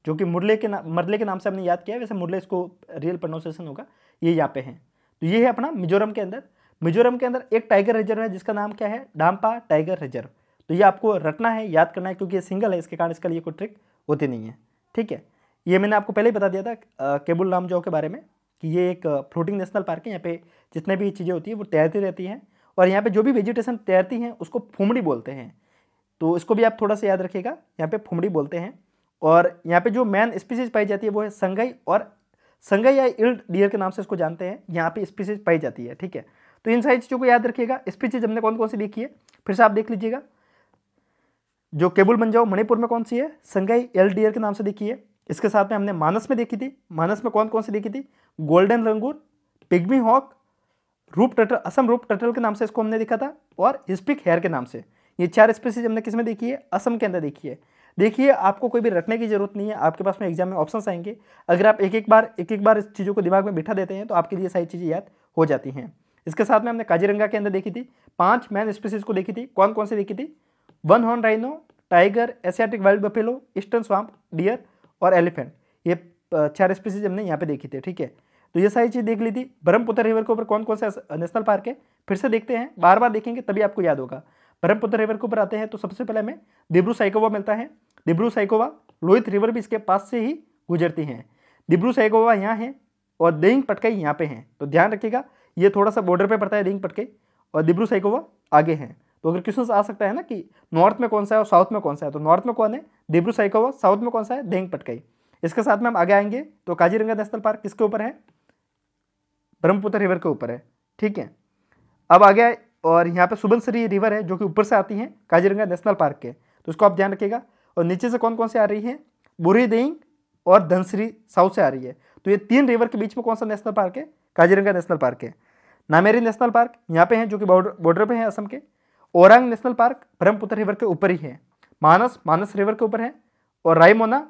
जो कि मरले के नाम से हमने याद किया है, वैसे मुरले इसको रियल प्रोनाउंसिएशन होगा, ये यहाँ पे हैं। तो ये है अपना मिजोरम के अंदर। मिजोरम के अंदर एक टाइगर रिजर्व है जिसका नाम क्या है, डाम्पा टाइगर रिजर्व। तो ये आपको रटना है, याद करना है, क्योंकि ये सिंगल है, इसके कारण इसका लिए कोई ट्रिक होती नहीं है, ठीक है। ये मैंने आपको पहले ही बता दिया था केबुल लामजाओ के बारे में कि ये एक फ्लोटिंग नेशनल पार्क है, यहाँ पे जितने भी चीज़ें होती है वो तैरती रहती हैं, और यहाँ पे जो भी वेजिटेशन तैरती हैं उसको फुमड़ी बोलते हैं। तो इसको भी आप थोड़ा सा याद रखिएगा, यहाँ पे फुमड़ी बोलते हैं। और यहाँ पे जो मेन स्पीसीज पाई जाती है वो है संगई, और संगई या इल्ड डियर के नाम से इसको जानते हैं, यहाँ पे स्पीसीज पाई जाती है, ठीक है। तो इन सारी चीज़ों को याद रखिएगा। स्पीसीज हमने कौन कौन सी देखी है फिर से आप देख लीजिएगा। जो केबुल मंजाओ मणिपुर में कौन सी है, संगई इल्ड डियर के नाम से देखी है। इसके साथ में हमने मानस में देखी थी, मानस में कौन कौन सी देखी थी, गोल्डन लंगूर, पिग्मी हॉक, रूप टटल, असम रूप टटल के नाम से इसको हमने देखा था, और हिस्पिक हेयर के नाम से। ये 4 स्पीसीज हमने किस में देखी है, असम के अंदर देखी है। देखिए आपको कोई भी रटने की जरूरत नहीं है, आपके पास में एग्जाम में ऑप्शंस आएंगे, अगर आप एक एक बार इस चीज़ों को दिमाग में बिठा देते हैं तो आपके लिए सारी चीज़ें याद हो जाती हैं। इसके साथ में हमने काजीरंगा के अंदर देखी थी, 5 मैन स्पीसीज को देखी थी, कौन कौन सी देखी थी, 1 horn rhino, tiger, Asiatic wild buffalo, eastern swamp deer और एलिफेंट। ये 4 स्पीसीज हमने यहाँ पे देखी थी, ठीक है। तो ये सारी चीज़ देख ली थी। ब्रह्मपुत्र रिवर के ऊपर कौन कौन सा नेशनल पार्क है फिर से देखते हैं, बार बार देखेंगे तभी आपको याद होगा। ब्रह्मपुत्र रिवर के ऊपर आते हैं तो सबसे पहले हमें दिब्रू साइकोवा मिलता है। दिब्रू साइकोवा, लोहित रिवर भी इसके पास से ही गुजरती हैं। दिब्रू साइकोवा यहाँ है और देंग पटकाई यहाँ पे हैं, तो ध्यान रखिएगा, ये थोड़ा सा बॉर्डर पे पड़ता है देंग पटकाई, और दिब्रू सैखोवा आगे हैं। तो अगर क्वेश्चन आ सकता है ना कि नॉर्थ में कौन सा है और साउथ में कौन सा है, तो नॉर्थ में कौन है, दिब्रू सैखोवा, साउथ में कौन सा है, देंग पटकाई। इसके साथ में हम आगे आएंगे तो काजीरंगा नेशनल पार्क किसके ऊपर है, ब्रह्मपुत्र रिवर के ऊपर है, ठीक है। अब आ गया और यहाँ पे सुबनसिरी रिवर है जो कि ऊपर से आती है काजीरंगा नेशनल पार्क के, तो इसको आप ध्यान रखिएगा। और नीचे से कौन कौन से आ रही है, बुरी देंग और धनसिरी साउथ से आ रही है। तो ये 3 रिवर के बीच में कौन सा नेशनल पार्क है, काजीरंगा नेशनल पार्क है। नामेरी नेशनल पार्क यहाँ पे है जो कि बॉर्डर पे है असम के। Orang national park Brahmaputra river के ऊपर ही है। मानस रिवर के ऊपर है। और रायमोना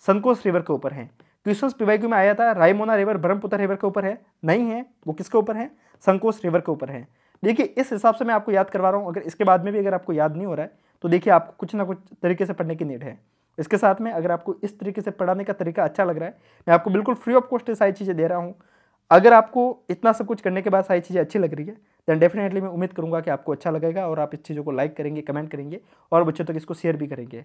संकोस रिवर के ऊपर है। क्वेश्चंस पीवाईक्यू में आया था रायमोना रिवर ब्रह्मपुत्र रिवर के ऊपर है, नहीं है, वो किसके ऊपर है, संकोस रिवर के ऊपर है। देखिए इस हिसाब से मैं आपको याद करवा रहा हूँ, अगर इसके बाद में भी अगर आपको याद नहीं हो रहा है तो देखिए आपको कुछ ना कुछ तरीके से पढ़ने की नीड है। इसके साथ में अगर आपको इस तरीके से पढ़ाने का तरीका अच्छा लग रहा है, मैं आपको बिल्कुल फ्री ऑफ कॉस्ट सारी चीज़ें दे रहा हूँ। अगर आपको इतना सब कुछ करने के बाद सारी चीज़ें अच्छी लग रही है देन डेफिनेटली मैं उम्मीद करूँगा कि आपको अच्छा लगेगा और आप इस चीज़ों को लाइक करेंगे, कमेंट करेंगे और बच्चों तक इसको शेयर भी करेंगे।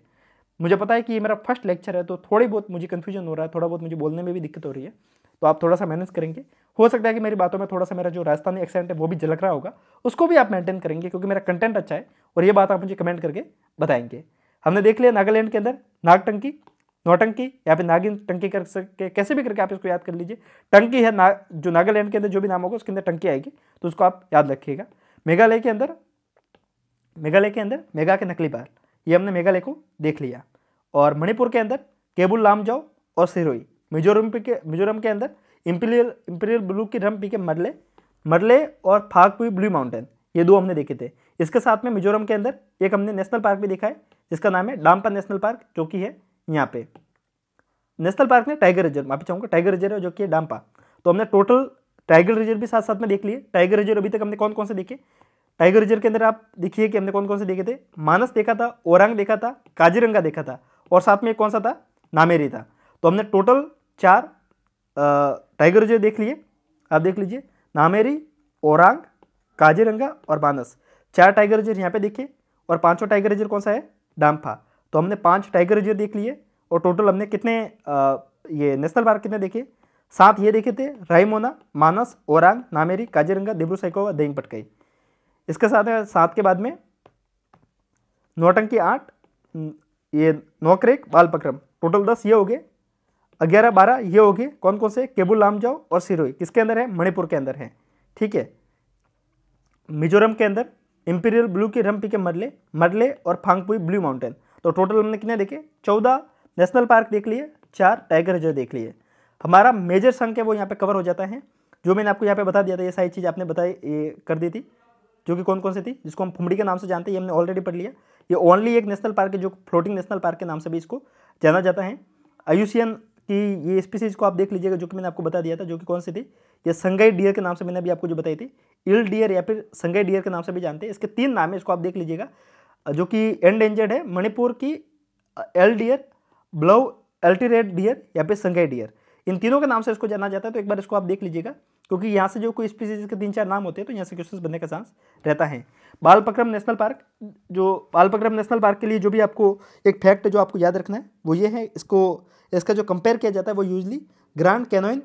मुझे पता है कि ये मेरा फर्स्ट लेक्चर है तो थोड़ी बहुत मुझे कन्फ्यूजन हो रहा है, थोड़ा बहुत मुझे बोलने में भी दिक्कत हो रही है, तो आप थोड़ा सा मैनेज करेंगे। हो सकता है कि मेरी बातों में थोड़ा सा मेरा जो राजस्थानी एक्सेंट है वो भी झलक रहा होगा, उसको भी आप मेंटेन करेंगे क्योंकि मेरा कंटेंट अच्छा है और ये बात आप मुझे कमेंट करके बताएंगे। हमने देख लिया नागालैंड के अंदर नागटंकी, नौटंकी या फिर नागिन टंकी कर सकते, कैसे भी करके आप इसको याद कर लीजिए। टंकी है जो नागालैंड के अंदर जो भी नाम होगा उसके अंदर टंकी आएगी, तो उसको आप याद रखिएगा। मेघालय के अंदर मेघा के नकली बाल, ये हमने मेघालय को देख लिया। और मणिपुर के अंदर केबुल लामजाओ और सिरोई। मिजोरम के अंदर इंपीरियल ब्लू की रम पी के मरले और फागपुई ब्लू माउंटेन, ये 2 हमने देखे थे। इसके साथ में मिजोरम के अंदर एक हमने नेशनल पार्क भी देखा है जिसका नाम है डाम्पा नेशनल पार्क, जो कि है यहाँ पे नेशनल पार्क में टाइगर रिजर्व, माफी चाहूँगा टाइगर रिजर्व है जो कि है डाम्पा। तो हमने टोटल टाइगर रिजर्व भी साथ साथ में देख लिए। टाइगर रिजर्व अभी तक हमने कौन कौन से देखे, टाइगर रिजर्व के अंदर आप देखिए कि हमने कौन कौन से देखे थे, मानस देखा था, ओरांग देखा था, काजीरंगा देखा था और साथ में कौन सा था, नामेरी था। तो हमने टोटल 4 टाइगर रिजर्व देख लिए। आप देख लीजिए नामेरी, ओरांग, काजीरंगा और मानस, 4 टाइगर रिजर्व यहाँ पे देखिए। और 5वां टाइगर रिजर्व कौन सा है, डाम्फा। तो हमने 5 टाइगर रिजर्व देख लिए और टोटल हमने कितने ये नेशनल पार्क कितने देखे, 7 ये देखे थे, रायमोना, मानस, ओरांग, नामेरी, काजीरंगा, दिब्रू सैखोवा, देंग पटकाई। इसके साथ में 7 के बाद में नौटंकी 8, ये नोकरेक, बालपक्रम, टोटल 10 ये हो गए। 11, 12 ये हो गए कौन कौन से, केबुल लामजाओ और सिरोई किसके अंदर है, मणिपुर के अंदर है, ठीक है। मिजोरम के अंदर इंपीरियल ब्लू की रम पी के मरले और फांगपुई ब्लू माउंटेन। तो टोटल हमने कितने देखे, 14 नेशनल पार्क देख लिए, 4 टाइगर रिजर्व देख लिए। हमारा मेजर संख्या वो यहाँ पे कवर हो जाता है, जो मैंने आपको यहाँ पे बता दिया था, ये सारी चीज़ आपने बताई, ये कर दी थी, जो कि कौन कौन सी थी, जिसको हम फुमड़ी के नाम से जानते हैं, ये हमने ऑलरेडी पढ़ लिया। ये ओनली एक नेशनल पार्क है जो फ्लोटिंग नेशनल पार्क के नाम से भी इसको जाना जाता है। आयुसियन की ये स्पीसीज को आप देख लीजिएगा, जो कि मैंने आपको बता दिया था, जो कि कौन सी थी, ये संगाई डियर के नाम से मैंने अभी आपको जो बताई थी, इल डियर या फिर संगाई डियर के नाम से भी जानते हैं। इसके 3 नाम है, इसको आप देख लीजिएगा, जो कि एंडेंजर्ड है, मणिपुर की एल डियर, ब्लू अल्टीरेट डियर या फिर संगाई डियर, इन तीनों के नाम से इसको जाना जाता है। तो एक बार इसको आप देख लीजिएगा, क्योंकि यहाँ से जो कोई स्पीसीज के 3-4 नाम होते हैं तो यहाँ से क्वेश्चंस बनने का चांस रहता है। बालपक्रम नेशनल पार्क, जो बालपक्रम नेशनल पार्क के लिए जो भी आपको एक फैक्ट जो आपको याद रखना है वो ये है, इसका जो कंपेयर किया जाता है वो usually grand Canon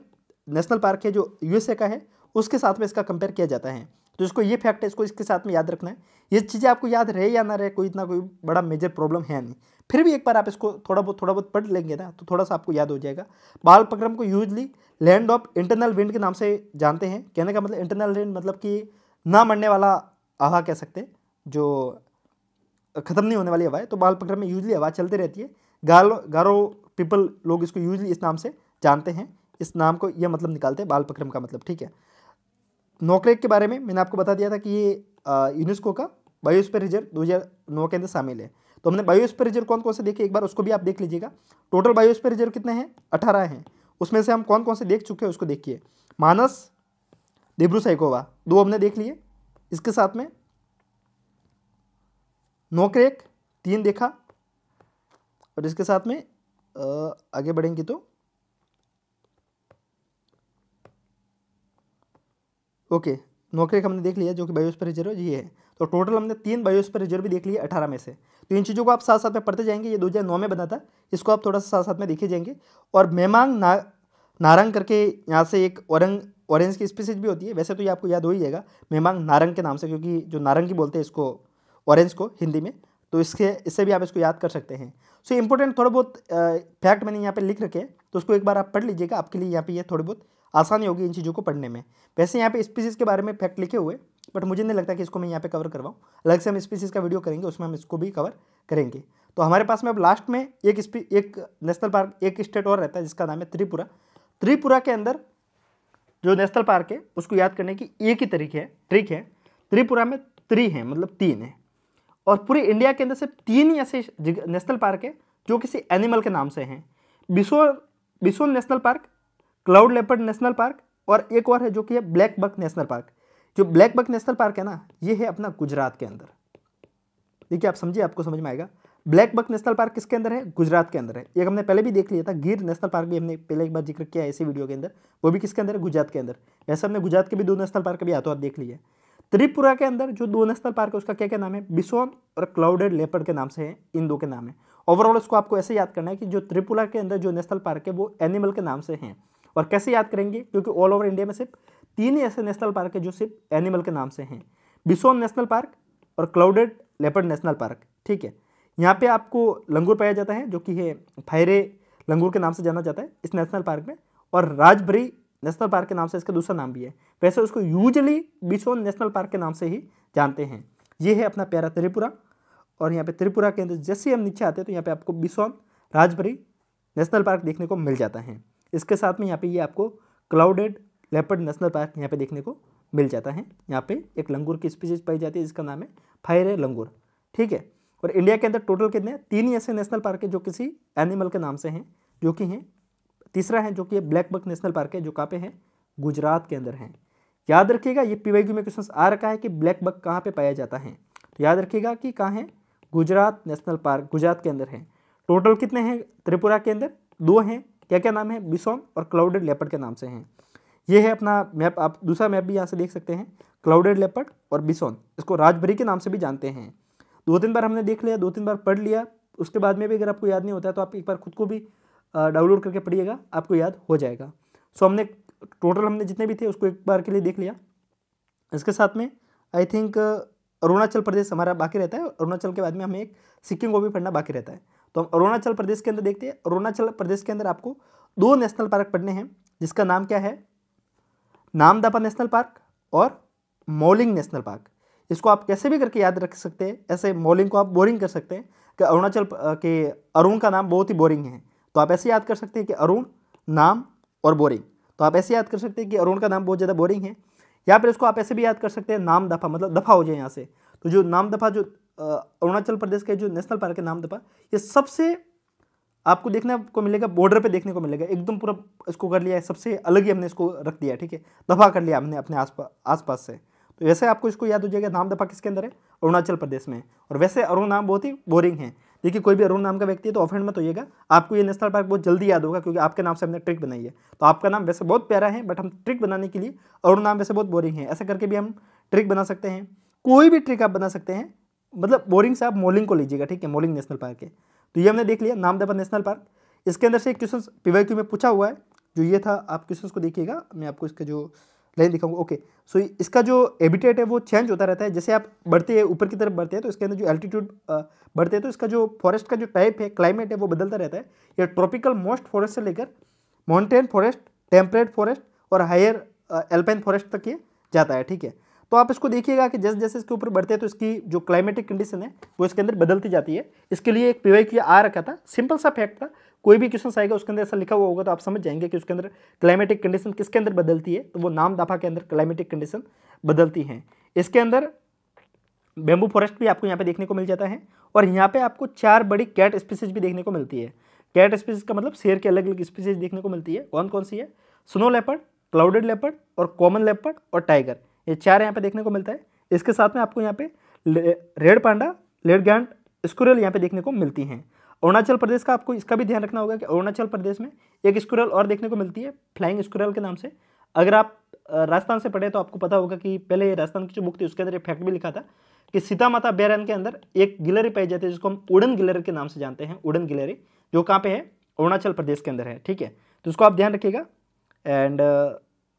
national park है जो यूएसए का है, उसके साथ में इसका कंपेयर किया जाता है। तो इसको ये फैक्ट है, इसको इसके साथ में याद रखना है। ये चीज़ें आपको याद रहे या ना रहे, कोई इतना कोई बड़ा मेजर प्रॉब्लम है नहीं, फिर भी एक बार आप इसको थोड़ा बहुत पढ़ लेंगे ना तो थोड़ा सा आपको याद हो जाएगा। बालपक्रम को usually land of internal wind के नाम से जानते हैं। कहने का मतलब इंटरनल विंड मतलब कि ना मरने वाला हवा कह सकते हैं, जो ख़त्म नहीं होने वाली हवा है। तो बालपक्रम में यूजली हवा चलती रहती है। गारो पीपल लोग इसको यूजली इस नाम से जानते हैं, इस नाम को यह मतलब निकालते हैं बालपक्रम का मतलब, ठीक है। नोकरेक के बारे में मैंने आपको बता दिया था कि ये यूनेस्को का बायोस्फीयर रिजर्व 2009 के अंदर शामिल है। तो हमने बायोस्फीयर रिजर्व कौन कौन से देखे, एक बार उसको भी आप देख लीजिएगा। टोटल बायोस्फीयर रिजर्व कितने हैं, 18 हैं। उसमें से हम कौन कौन से देख चुके हैं उसको देखिए। मानस, दिब्रू सैखोवा 2 हमने देख लिए, इसके साथ में नोकरेक 3 देखा, और इसके साथ में आगे बढ़ेंगे तो ओके, नोकरेक हमने देख लिया जो कि बायोस्फीयर रिजर्व ये है। तो टोटल हमने 3 बायोस्फीयर रिजर्व भी देख लिए 18 में से। तो इन चीज़ों को आप साथ साथ में पढ़ते जाएंगे। ये 2009 में बना था, इसको आप थोड़ा सा साथ साथ में देखे जाएंगे। और मेमांग नारंग करके यहाँ से एक ऑरेंज की स्पीसीज भी होती है। वैसे तो ये आपको याद हो ही जाएगा, मेमांग नारंग के नाम से, क्योंकि जो नारंगी बोलते हैं इसको, ऑरेंज को हिंदी में, तो इससे भी आप इसको याद कर सकते हैं। सो इंपॉर्टेंट थोड़ा बहुत फैक्ट मैंने यहाँ पे लिख रखे हैं, तो उसको एक बार आप पढ़ लीजिएगा, आपके लिए यहाँ पे ये थोड़ी बहुत आसानी होगी इन चीज़ों को पढ़ने में। वैसे यहाँ पे स्पीसीज के बारे में फैक्ट लिखे हुए, बट मुझे नहीं लगता कि इसको मैं यहाँ पे कवर करवाऊँ। अलग से हम स्पीसीज का वीडियो करेंगे, उसमें हम इसको भी कवर करेंगे। तो हमारे पास में अब लास्ट में एक नेशनल पार्क, एक स्टेट और रहता है जिसका नाम है त्रिपुरा। त्रिपुरा के अंदर जो नेशनल पार्क है उसको याद करने की एक ही ट्रिक है। त्रिपुरा में है, मतलब 3 है, और पूरे इंडिया के अंदर सिर्फ 3 ही ऐसे नेशनल पार्क है जो किसी एनिमल के नाम से हैं। Bison national park, cloud leopard national park, और एक और है जो कि है ब्लैक बक नेशनल पार्क। जो ब्लैक बक नेशनल पार्क है ना, ये है अपना गुजरात के अंदर। देखिए आप समझिए, आपको समझ में आएगा। ब्लैक बक नेशनल पार्क किसके अंदर है? गुजरात के अंदर है। एक हमने पहले भी देख लिया था, गिर नेशनल पार्क भी हमने पहले एक बार जिक्र किया है इसी वीडियो के अंदर, वो भी किसके अंदर है? गुजरात के अंदर। वैसे हमने गुजरात के भी 2 नेशनल पार्क भी हाथों हाथ देख लिए। त्रिपुरा के अंदर जो 2 नेशनल पार्क है उसका क्या क्या नाम है? बिसोन और क्लाउडेड लेपर्ड के नाम से है, इन 2 के नाम है। ओवरऑल इसको आपको ऐसे याद करना है कि जो त्रिपुरा के अंदर जो नेशनल पार्क है वो एनिमल के नाम से हैं। और कैसे याद करेंगे? क्योंकि ऑल ओवर इंडिया में सिर्फ 3 ही ऐसे नेशनल पार्क है जो सिर्फ एनिमल के नाम से हैं, बिसोन नेशनल पार्क और क्लाउडेड लेपर्ड नेशनल पार्क। ठीक है, यहाँ पे आपको लंगूर पाया जाता है जो कि है फायरे लंगूर के नाम से जाना जाता है इस नेशनल पार्क में, और राजभरी नेशनल पार्क के नाम से इसका दूसरा नाम भी है। वैसे उसको यूजुअली बिसोन नेशनल पार्क के नाम से ही जानते हैं। ये है अपना प्यारा त्रिपुरा, और यहाँ पे त्रिपुरा के अंदर जैसे हम नीचे आते हैं तो यहाँ पे आपको बिसोन राजभरी नेशनल पार्क देखने को मिल जाता है। इसके साथ में यहाँ पे ये आपको क्लाउडेड लेपर्ड नेशनल पार्क यहाँ पे देखने को मिल जाता है। यहाँ पे एक लंगूर की स्पीसीज पाई जाती है जिसका नाम है फायरे लंगूर। ठीक है, और इंडिया के अंदर टोटल कितने? 3 ही ऐसे नेशनल पार्क है जो किसी एनिमल के नाम से हैं, जो कि हैं, तीसरा है जो कि ब्लैक बक नेशनल पार्क है जो कहाँ पे है? गुजरात के अंदर है। याद रखिएगा, ये पीवाईक्यू में क्वेश्चन आ रखा है कि ब्लैक बक कहाँ पे पाया जाता है, तो याद रखिएगा कि कहाँ है? गुजरात नेशनल पार्क, गुजरात के अंदर है। टोटल कितने हैं त्रिपुरा के अंदर? 2 हैं। क्या क्या नाम है? बिसोन और क्लाउडेड लेपर्ड के नाम से हैं। ये है अपना मैप, आप दूसरा मैप भी यहाँ से देख सकते हैं, क्लाउडेड लेपर्ड और बिसोन, इसको राजभरी के नाम से भी जानते हैं। 2-3 बार हमने देख लिया, 2-3 बार पढ़ लिया, उसके बाद में भी अगर आपको याद नहीं होता है तो आप एक बार खुद को भी डाउनलोड करके पढ़िएगा, आपको याद हो जाएगा। सो हमने टोटल जितने भी थे उसको एक बार के लिए देख लिया। इसके साथ में आई थिंक अरुणाचल प्रदेश हमारा बाकी रहता है, अरुणाचल के बाद में हमें एक सिक्किम को भी पढ़ना बाकी रहता है। तो हम अरुणाचल प्रदेश के अंदर देखते हैं। अरुणाचल प्रदेश के अंदर आपको 2 नेशनल पार्क पढ़ने हैं, जिसका नाम क्या है? नामदफा नेशनल पार्क और मौलिंग नेशनल पार्क। इसको आप कैसे भी करके याद रख सकते हैं। ऐसे मौलिंग को आप बोरिंग कर सकते हैं कि अरुणाचल के अरुण का नाम बहुत ही बोरिंग है, तो आप ऐसे याद कर सकते हैं कि अरुण नाम और बोरिंग, तो आप ऐसे याद कर सकते हैं कि अरुण का नाम बहुत ज़्यादा बोरिंग है। या फिर इसको आप ऐसे भी याद कर सकते हैं नाम दफा, मतलब दफा हो जाए यहाँ से। तो जो नाम दफा, जो अरुणाचल प्रदेश के जो नेशनल पार्क है नाम दफा, ये सबसे आपको देखने को मिलेगा, बॉर्डर पे देखने को मिलेगा, एकदम पूरा इसको कर लिया है, सबसे अलग ही हमने इसको रख दिया है। ठीक है, दफा कर लिया हमने अपने आसपास से। तो वैसे आपको इसको याद हो जाएगा, नाम दफा किसके अंदर है? अरुणाचल प्रदेश में। और वैसे अरुण नाम बहुत ही बोरिंग है। देखिए, कोई भी अरुण नाम का व्यक्ति है तो ऑफेंड मत होइएगा, आपको ये नेशनल पार्क बहुत जल्दी याद होगा, क्योंकि आपके नाम से हमने ट्रिक बनाई है। तो आपका नाम वैसे बहुत प्यारा है, बट हम ट्रिक बनाने के लिए, अरुण नाम वैसे बहुत बोरिंग है, ऐसा करके भी हम ट्रिक बना सकते हैं। कोई भी ट्रिक आप बना सकते हैं, मतलब बोरिंग से आप मौलिंग को लीजिएगा। ठीक है, मौलिंग नेशनल पार्क है। तो ये हमने देख लिया नामदफा नेशनल पार्क। इसके अंदर से एक क्वेश्चन पीवाईक्यू में पूछा हुआ है, जो ये था, आप क्वेश्चन को देखिएगा, मैं आपको इसका जो लाइन दिखाऊंगा। ओके, सो इसका जो हैबिटेट है वो चेंज होता रहता है, जैसे आप बढ़ते हैं, ऊपर की तरफ बढ़ते हैं, तो इसके अंदर जो एल्टीट्यूड बढ़ते हैं तो इसका जो फॉरेस्ट का जो टाइप है, क्लाइमेट है, वो बदलता रहता है। ये ट्रॉपिकल मोस्ट फॉरेस्ट से लेकर माउंटेन फॉरेस्ट, टेम्परेट फॉरेस्ट और हायर एल्पाइन फॉरेस्ट तक ये जाता है। ठीक है, तो आप इसको देखिएगा कि जैसे जैसे इसके ऊपर बढ़ते हैं तो इसकी जो क्लाइमेटिक कंडीशन है वो इसके अंदर बदलती जाती है। इसके लिए एक पीवाईक्यू आ रखा था, सिंपल सा फैक्ट था। कोई भी क्वेश्चन आएगा उसके अंदर ऐसा लिखा हुआ होगा तो आप समझ जाएंगे कि उसके अंदर क्लाइमेटिक कंडीशन किसके अंदर बदलती है, तो वो नाम दफा के अंदर क्लाइमेटिक कंडीशन बदलती हैं। इसके अंदर बेम्बू फॉरेस्ट भी आपको यहाँ पे देखने को मिल जाता है, और यहाँ पे आपको 4 बड़ी कैट स्पीसीज भी देखने को मिलती है। कैट स्पीसीज का मतलब शेर की अलग अलग स्पीसीज देखने को मिलती है। कौन कौन सी है? स्नो लेपर्ड, क्लाउडेड लेपर्ड और कॉमन लेपर्ड और टाइगर, ये 4 यहाँ पे देखने को मिलता है। इसके साथ में आपको यहाँ पे रेड पांडा, लेडगैंड, स्क्विरल यहाँ पे देखने को मिलती हैं। अरुणाचल प्रदेश का आपको इसका भी ध्यान रखना होगा कि अरुणाचल प्रदेश में एक स्क्विरल और देखने को मिलती है, फ्लाइंग स्क्विरल के नाम से। अगर आप राजस्थान से पढ़े तो आपको पता होगा कि पहले राजस्थान की जो बुक थी उसके अंदर एक फैक्ट भी लिखा था कि सीता माता अभ्यारण्य के अंदर एक गिलहरी पाई जाती है जिसको हम उड़न गिलहरी के नाम से जानते हैं। उड़न गिलहरी जो कहाँ पे है? अरुणाचल प्रदेश के अंदर है। ठीक है, तो उसको आप ध्यान रखिएगा। एंड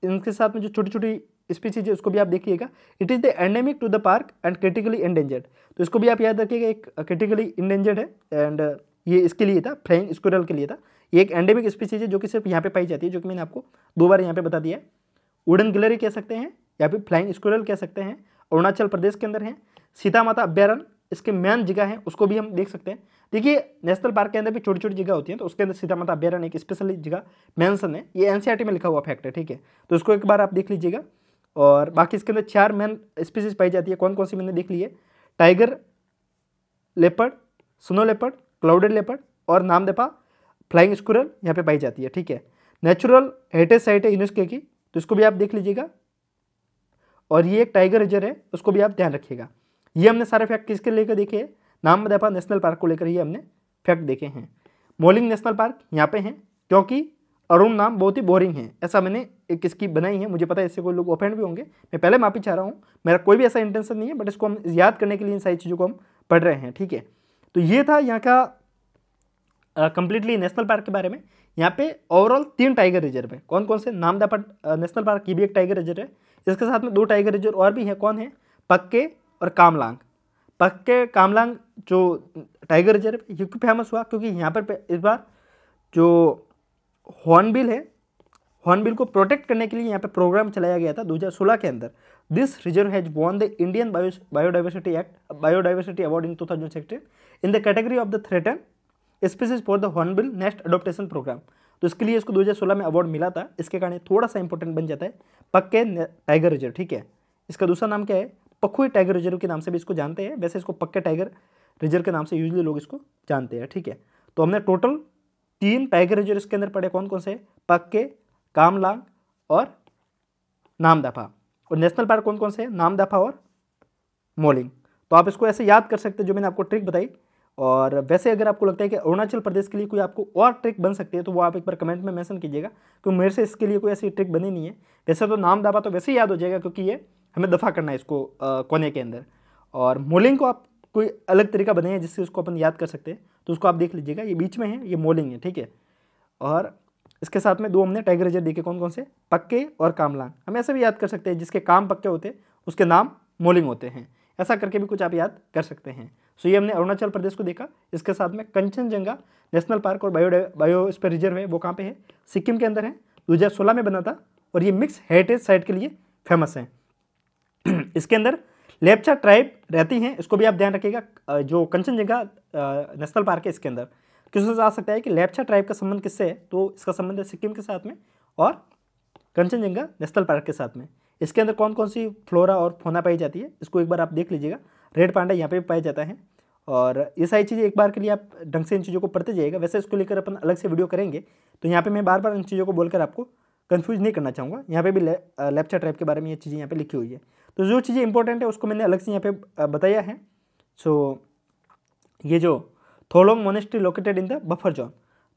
इनके साथ में जो छोटी छोटी स्पीसीज है उसको भी आप देखिएगा। It is the endemic to the park and critically endangered, तो इसको भी आप याद रखिएगा, एक क्रिटिकली इंडेंजर्ड है एंड ये इसके लिए था, फ्लाइंग स्क्विरल के लिए था। ये एक एंडेमिक स्पीसीज है जो कि सिर्फ यहाँ पे पाई जाती है, जो कि मैंने आपको 2 बार यहाँ पे बता दिया है। वुडन गिलहरी कह सकते हैं या फिर फ्लाइंग स्क्विरल कह सकते हैं, अरुणाचल प्रदेश के अंदर है। सीता माता अभ्यारण्य इसके मेन जगह है, उसको भी हम देख सकते हैं। देखिए नेशनल पार्क के अंदर भी छोटी छोटी जगह होती है, तो उसके अंदर सीता माता अभ्यारण्य एक स्पेशली जगह मेंशन है, ये एनसीईआरटी में लिखा हुआ फैक्ट है, ठीक है। तो इसको एक बार आप देख लीजिएगा। और बाकी इसके अंदर 4 मेन स्पीसीज पाई जाती है, कौन कौन सी मैंने देख ली है। Tiger leopard, snow leopard, clouded leopard और नामदफा फ्लाइंग स्क्विरल यहाँ पे पाई जाती है, ठीक है। नेचुरल हेरिटेज साइट है यूनेस्को की, तो इसको भी आप देख लीजिएगा। और ये एक टाइगर रिजर्व है, उसको भी आप ध्यान रखिएगा। ये हमने सारे फैक्ट किसके लेकर देखे हैं, नामदफा नेशनल पार्क को लेकर ये हमने फैक्ट देखे हैं। मोलिंग नेशनल पार्क यहाँ पे हैं क्योंकि अरुण नाम बहुत ही बोरिंग है, ऐसा मैंने एक इसकी बनाई है। मुझे पता है इससे कोई लोग ऑफेंड भी होंगे, मैं पहले माफी चाह रहा हूँ, मेरा कोई भी ऐसा इंटेंशन नहीं है, बट इसको हम याद करने के लिए इन सारी चीज़ों को हम पढ़ रहे हैं, ठीक है। तो ये था यहाँ का कंप्लीटली नेशनल पार्क के बारे में। यहाँ पे ओवरऑल 3 टाइगर रिजर्व है, कौन कौन से, नामदफा नेशनल पार्क ये भी एक टाइगर रिजर्व है, इसके साथ में 2 टाइगर रिजर्व और भी हैं, कौन है, पक्के और कामलांग। पक्के कामलांग जो टाइगर रिजर्व है ये क्यों फेमस हुआ, क्योंकि यहाँ पर इस बार जो हॉर्नबिल है, हॉर्नबिल को प्रोटेक्ट करने के लिए यहाँ पे प्रोग्राम चलाया गया था 2016 के अंदर। This reserve has won the Indian biodiversity award in 2016 in the category of the threaten species for the hornbill nest adoption programme. तो इसके लिए इसको 2016 में अवार्ड मिला था, इसके कारण थोड़ा सा इंपॉर्टेंट बन जाता है पक्के टाइगर रिजर्व, ठीक है। इसका दूसरा नाम क्या है, पखुई टाइगर रिजर्व के नाम से भी इसको जानते हैं, वैसे इसको पक्के टाइगर रिजर्व के नाम से यूजली लोग इसको जानते हैं, ठीक है। तो हमने टोटल 3 टाइगर रिजर्व इसके अंदर पड़े, कौन कौन से, पक्के, कामलांग और नामदफा। और नेशनल पार्क कौन कौन से, नामदफा और मोलिंग। तो आप इसको ऐसे याद कर सकते हैं जो मैंने आपको ट्रिक बताई। और वैसे अगर आपको लगता है कि अरुणाचल प्रदेश के लिए कोई आपको और ट्रिक बन सकती है तो वो आप एक बार कमेंट में मेंशन कीजिएगा, क्योंकि मेरे से इसके लिए कोई ऐसी ट्रिक बनी नहीं है। वैसे तो नामदफा तो वैसे ही याद हो जाएगा क्योंकि ये हमें दफ़ा करना है इसको कोने के अंदर। और मोलिंग को आप कोई अलग तरीका बनाइए जिससे उसको अपन याद कर सकते हैं, तो उसको आप देख लीजिएगा, ये बीच में है, ये मोलिंग है, ठीक है। और इसके साथ में 2 हमने टाइगर रिजर्व देखे, कौन कौन से, पक्के और कामलांग। हम ऐसे भी याद कर सकते हैं जिसके काम पक्के होते हैं उसके नाम मोलिंग होते हैं, ऐसा करके भी कुछ आप याद कर सकते हैं। सो ये हमने अरुणाचल प्रदेश को देखा। इसके साथ में कंचनजंगा नेशनल पार्क और बायोस्फीयर रिजर्व है, वो कहाँ पे है, सिक्किम के अंदर है, 2016 में बना था और ये मिक्स हेरिटेज साइट के लिए फेमस है। इसके अंदर लेप्चा ट्राइब रहती हैं, इसको भी आप ध्यान रखिएगा। जो कंचनजंगा नेशनल पार्क है इसके अंदर किससे आ सकता है कि लेप्चा ट्राइब का संबंध किससे है, तो इसका संबंध है सिक्किम के साथ में और कंचनजंगा नेशनल पार्क के साथ में। इसके अंदर कौन कौन सी फ्लोरा और फौना पाई जाती है, इसको एक बार आप देख लीजिएगा। रेड पांडा यहाँ पे भी पाया जाता है। और ये सारी चीज़ें एक बार के लिए आप ढंग से इन चीज़ों को पढ़ते जाइएगा। वैसे इसको लेकर अपन अलग से वीडियो करेंगे, तो यहाँ पे मैं बार बार इन चीज़ों को बोलकर आपको कंफ्यूज नहीं करना चाहूँगा। यहाँ पे भी लेप्चा ट्राइब के बारे में ये चीज़ें यहाँ पे लिखी हुई है, तो जो चीज़ें इंपॉर्टेंट है उसको मैंने अलग से यहाँ पे बताया है। सो ये जो Tholung monastery located in the buffer zone,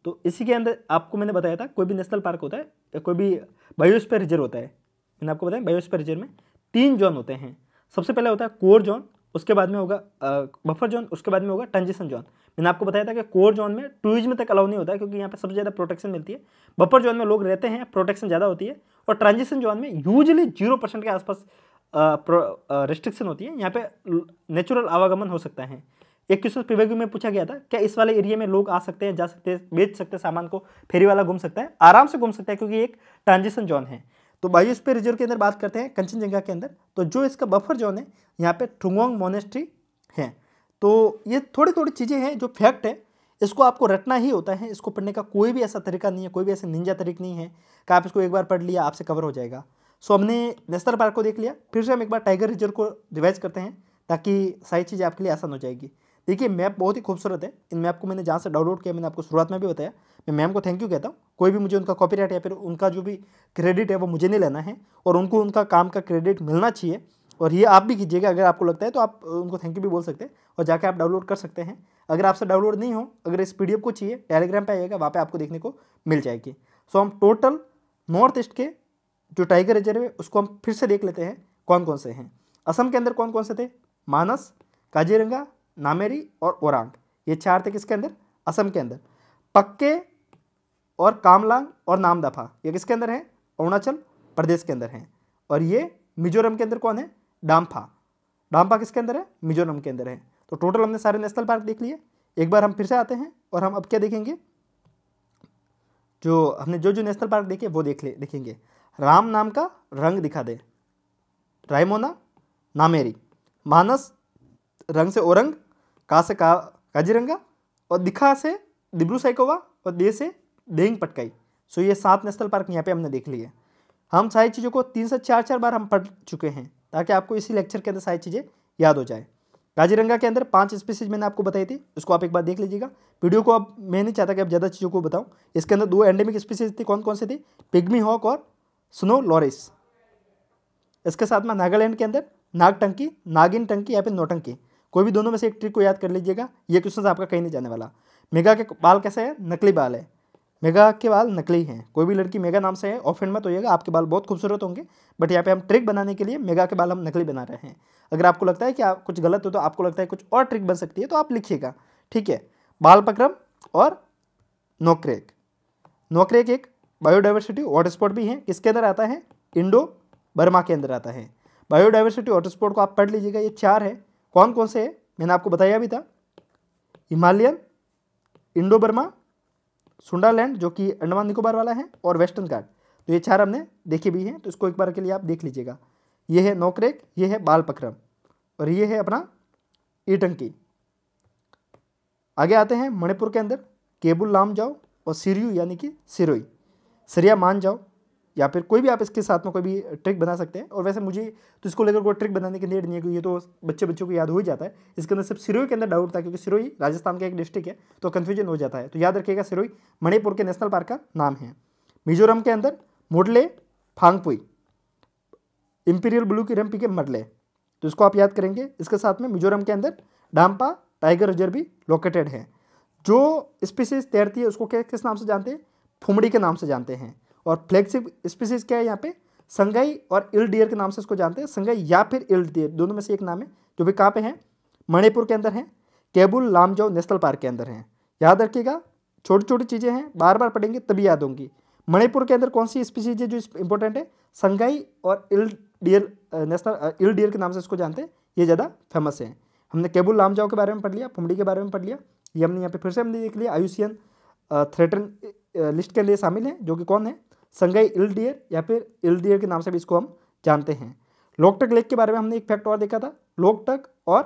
तो इसी के अंदर आपको मैंने बताया था कोई भी नेशनल पार्क होता है या कोई भी बायोस्फीयर रिजर्व होता है, मैंने आपको बताया बायोस्फीयर रिजर्व में 3 जोन होते हैं। सबसे पहले होता है कोर जोन, उसके बाद में होगा बफर जोन, उसके बाद में होगा ट्रांजिशन जोन। मैंने आपको बताया था कि कोर जोन में टूरिज्म तक अलाउ नहीं होता है क्योंकि यहाँ पे सबसे ज़्यादा प्रोटेक्शन मिलती है। बफर जोन में लोग रहते हैं, प्रोटेक्शन ज़्यादा होती है। और ट्रांजिशन जोन में यूजुअली 0% के आसपास रिस्ट्रिक्शन होती है, यहाँ पे नेचुरल आवागमन हो सकता है। एक क्वेश्चन प्रीवियस में पूछा गया था, क्या इस वाले एरिया में लोग आ सकते हैं, जा सकते हैं, बेच सकते हैं सामान को, फेरी वाला घूम सकता है, आराम से घूम सकता है क्योंकि एक ट्रांजिशन जोन है। तो बायोस्फीयर रिजर्व के अंदर बात करते हैं कंचनजंगा के अंदर, तो जो इसका बफर जोन है यहाँ पे ट्रुंगोंग मोनेस्ट्री है। तो ये थोड़ी थोड़ी चीज़ें हैं जो फैक्ट है, इसको आपको रटना ही होता है। इसको पढ़ने का कोई भी ऐसा तरीका नहीं है, कोई भी ऐसे निंजा तरीक नहीं है कि आप इसको एक बार पढ़ लिया आपसे कवर हो जाएगा। सो हमने नेशनल पार्क को देख लिया, फिर से हम एक बार टाइगर रिजर्व को रिवाइज करते हैं ताकि सारी चीज़ें आपके लिए आसान हो जाएगी। देखिए मैप बहुत ही खूबसूरत है, इन मैप को मैंने जहाँ से डाउनलोड किया मैंने आपको शुरुआत में भी बताया, मैं मैम को थैंक यू कहता हूँ। कोई भी मुझे उनका कॉपीराइट या फिर उनका जो भी क्रेडिट है वो मुझे नहीं लेना है, और उनको उनका काम का क्रेडिट मिलना चाहिए। और ये आप भी कीजिएगा, अगर आपको लगता है तो आप उनको थैंक यू भी बोल सकते हैं और जाके आप डाउनलोड कर सकते हैं। अगर आपसे डाउनलोड नहीं हो, अगर इस PDF को चाहिए, टेलीग्राम पे आइएगा, वहाँ पे आपको देखने को मिल जाएगी। सो हम टोटल नॉर्थ ईस्ट के जो टाइगर रिजर्व है उसको हम फिर से देख लेते हैं कौन कौन से हैं। असम के अंदर कौन कौन से थे, मानस, काजीरंगा, नामेरी और ओरांग, ये 4 थे किसके अंदर, असम के अंदर। पक्के और कामलांग और नामदफा ये किसके अंदर है, अरुणाचल प्रदेश के अंदर हैं। और ये मिजोरम के अंदर कौन है? डाम्फा। डाम्फा किसके अंदर है? मिजोरम के अंदर है। तो टोटल हमने सारे नेशनल पार्क देख लिए। एक बार हम फिर से आते हैं और हम अब क्या देखेंगे, जो हमने जो नेशनल पार्क देखे वो देखेंगे। राम नाम का रंग दिखा दे, रायमोना नामेरी। मानस रंग से ओरंग, का से काजीरंगा, और दिखा से दिब्रू सैकोवा, और दे से देंग पटकाई। सो ये 7 नेशनल पार्क यहाँ पे हमने देख लिए। हम सारी चीज़ों को 3 से 4 बार हम पढ़ चुके हैं ताकि आपको इसी लेक्चर के अंदर सारी चीज़ें याद हो जाए। काजीरंगा के अंदर 5 स्पीसीज मैंने आपको बताई थी, उसको आप एक बार देख लीजिएगा। वीडियो को अब मैं नहीं चाहता कि आप ज़्यादा चीज़ों को बताऊँ। इसके अंदर 2 एंडेमिक स्पीसीज थी, कौन कौन से थी? पिग्मी हॉक और स्नो लॉरिस। इसके साथ में नागालैंड के अंदर नागटंकी, नागिन टंकी या फिर नौटंकी, कोई भी दोनों में से एक ट्रिक को याद कर लीजिएगा। ये क्वेश्चन आपका कहीं नहीं जाने वाला। मेगा के बाल कैसे है? नकली बाल है। मेगा के बाल नकली हैं। कोई भी लड़की मेगा नाम से है, ऑफेंड मत होइएगा, आपके बाल बहुत खूबसूरत होंगे, बट यहाँ पे हम ट्रिक बनाने के लिए मेगा के बाल हम नकली बना रहे हैं। अगर आपको लगता है कि आप कुछ गलत हो, तो आपको लगता है कुछ और ट्रिक बन सकती है, तो आप लिखिएगा, ठीक है। बालपक्रम और नोक्रेक। नोक्रेक एक बायोडाइवर्सिटी हॉटस्पॉट भी है। किसके अंदर आता है? इंडो बर्मा के अंदर आता है। बायोडाइवर्सिटी हॉटस्पॉट को आप पढ़ लीजिएगा, ये 4 है। कौन कौन से है? मैंने आपको बताया भी था, हिमालयन, इंडो बर्मा, सुंडालैंड जो कि अंडमान निकोबार वाला है, और वेस्टर्न घाट। तो ये 4 हमने देखे भी हैं, तो इसको एक बार के लिए आप देख लीजिएगा। ये है नोक्रेक, ये है बालपक्रम, और ये है अपना ईटंकी। आगे आते हैं मणिपुर के अंदर केबुल लामजाओ और सिरियू यानी कि सिरोई, सरिया मान जाओ, या फिर कोई भी आप इसके साथ में कोई भी ट्रिक बना सकते हैं। और वैसे मुझे तो इसको लेकर कोई ट्रिक बनाने की नीड नहीं है, क्योंकि ये तो बच्चों को याद हो ही जाता है। इसके अंदर सिर्फ सिरोई के अंदर डाउट था, क्योंकि सिरोई राजस्थान का एक डिस्ट्रिक्ट है, तो कन्फ्यूजन हो जाता है। तो याद रखिएगा, सिरोई मणिपुर के नेशनल पार्क का नाम है। मिजोरम के अंदर मोडले फांगपुई, इंपीरियल ब्लू की रंपी के मडले, तो इसको आप याद करेंगे। इसके साथ में मिजोरम के अंदर डाम्पा टाइगर रिजर्व भी लोकेटेड है। जो स्पीसीज तैरती है उसको किस नाम से जानते हैं? फुमड़ी के नाम से जानते हैं। और फ्लैगशिप स्पीसीज क्या है यहाँ पे? संगाई और इल डियर के नाम से इसको जानते हैं। संगाई या फिर इल डियर, दोनों में से एक नाम है, जो भी कहाँ पे है? मणिपुर के अंदर है। केबुल लामजाओ नेशनल पार्क के अंदर है। याद रखिएगा, छोटी छोटी चीज़ें हैं, बार बार पढ़ेंगे तभी याद होंगी। मणिपुर के अंदर कौन सी स्पीसीज है जो इंपॉर्टेंट है? संगाई और इल डियर, नेशनल इल डियर के नाम से इसको जानते हैं, ये ज़्यादा फेमस है। हमने केबुल लामजाओ के बारे में पढ़ लिया, फुमड़ी के बारे में पढ़ लिया, ये हमने यहाँ पे फिर से हमने देख लिया। आयुसियन थ्रेटन लिस्ट के लिए शामिल है, जो कि कौन है? संगाई इल डियर या फिर इल डियर के नाम से भी इसको हम जानते हैं। लोकटक लेक के बारे में हमने एक फैक्ट और देखा था। लोकटक और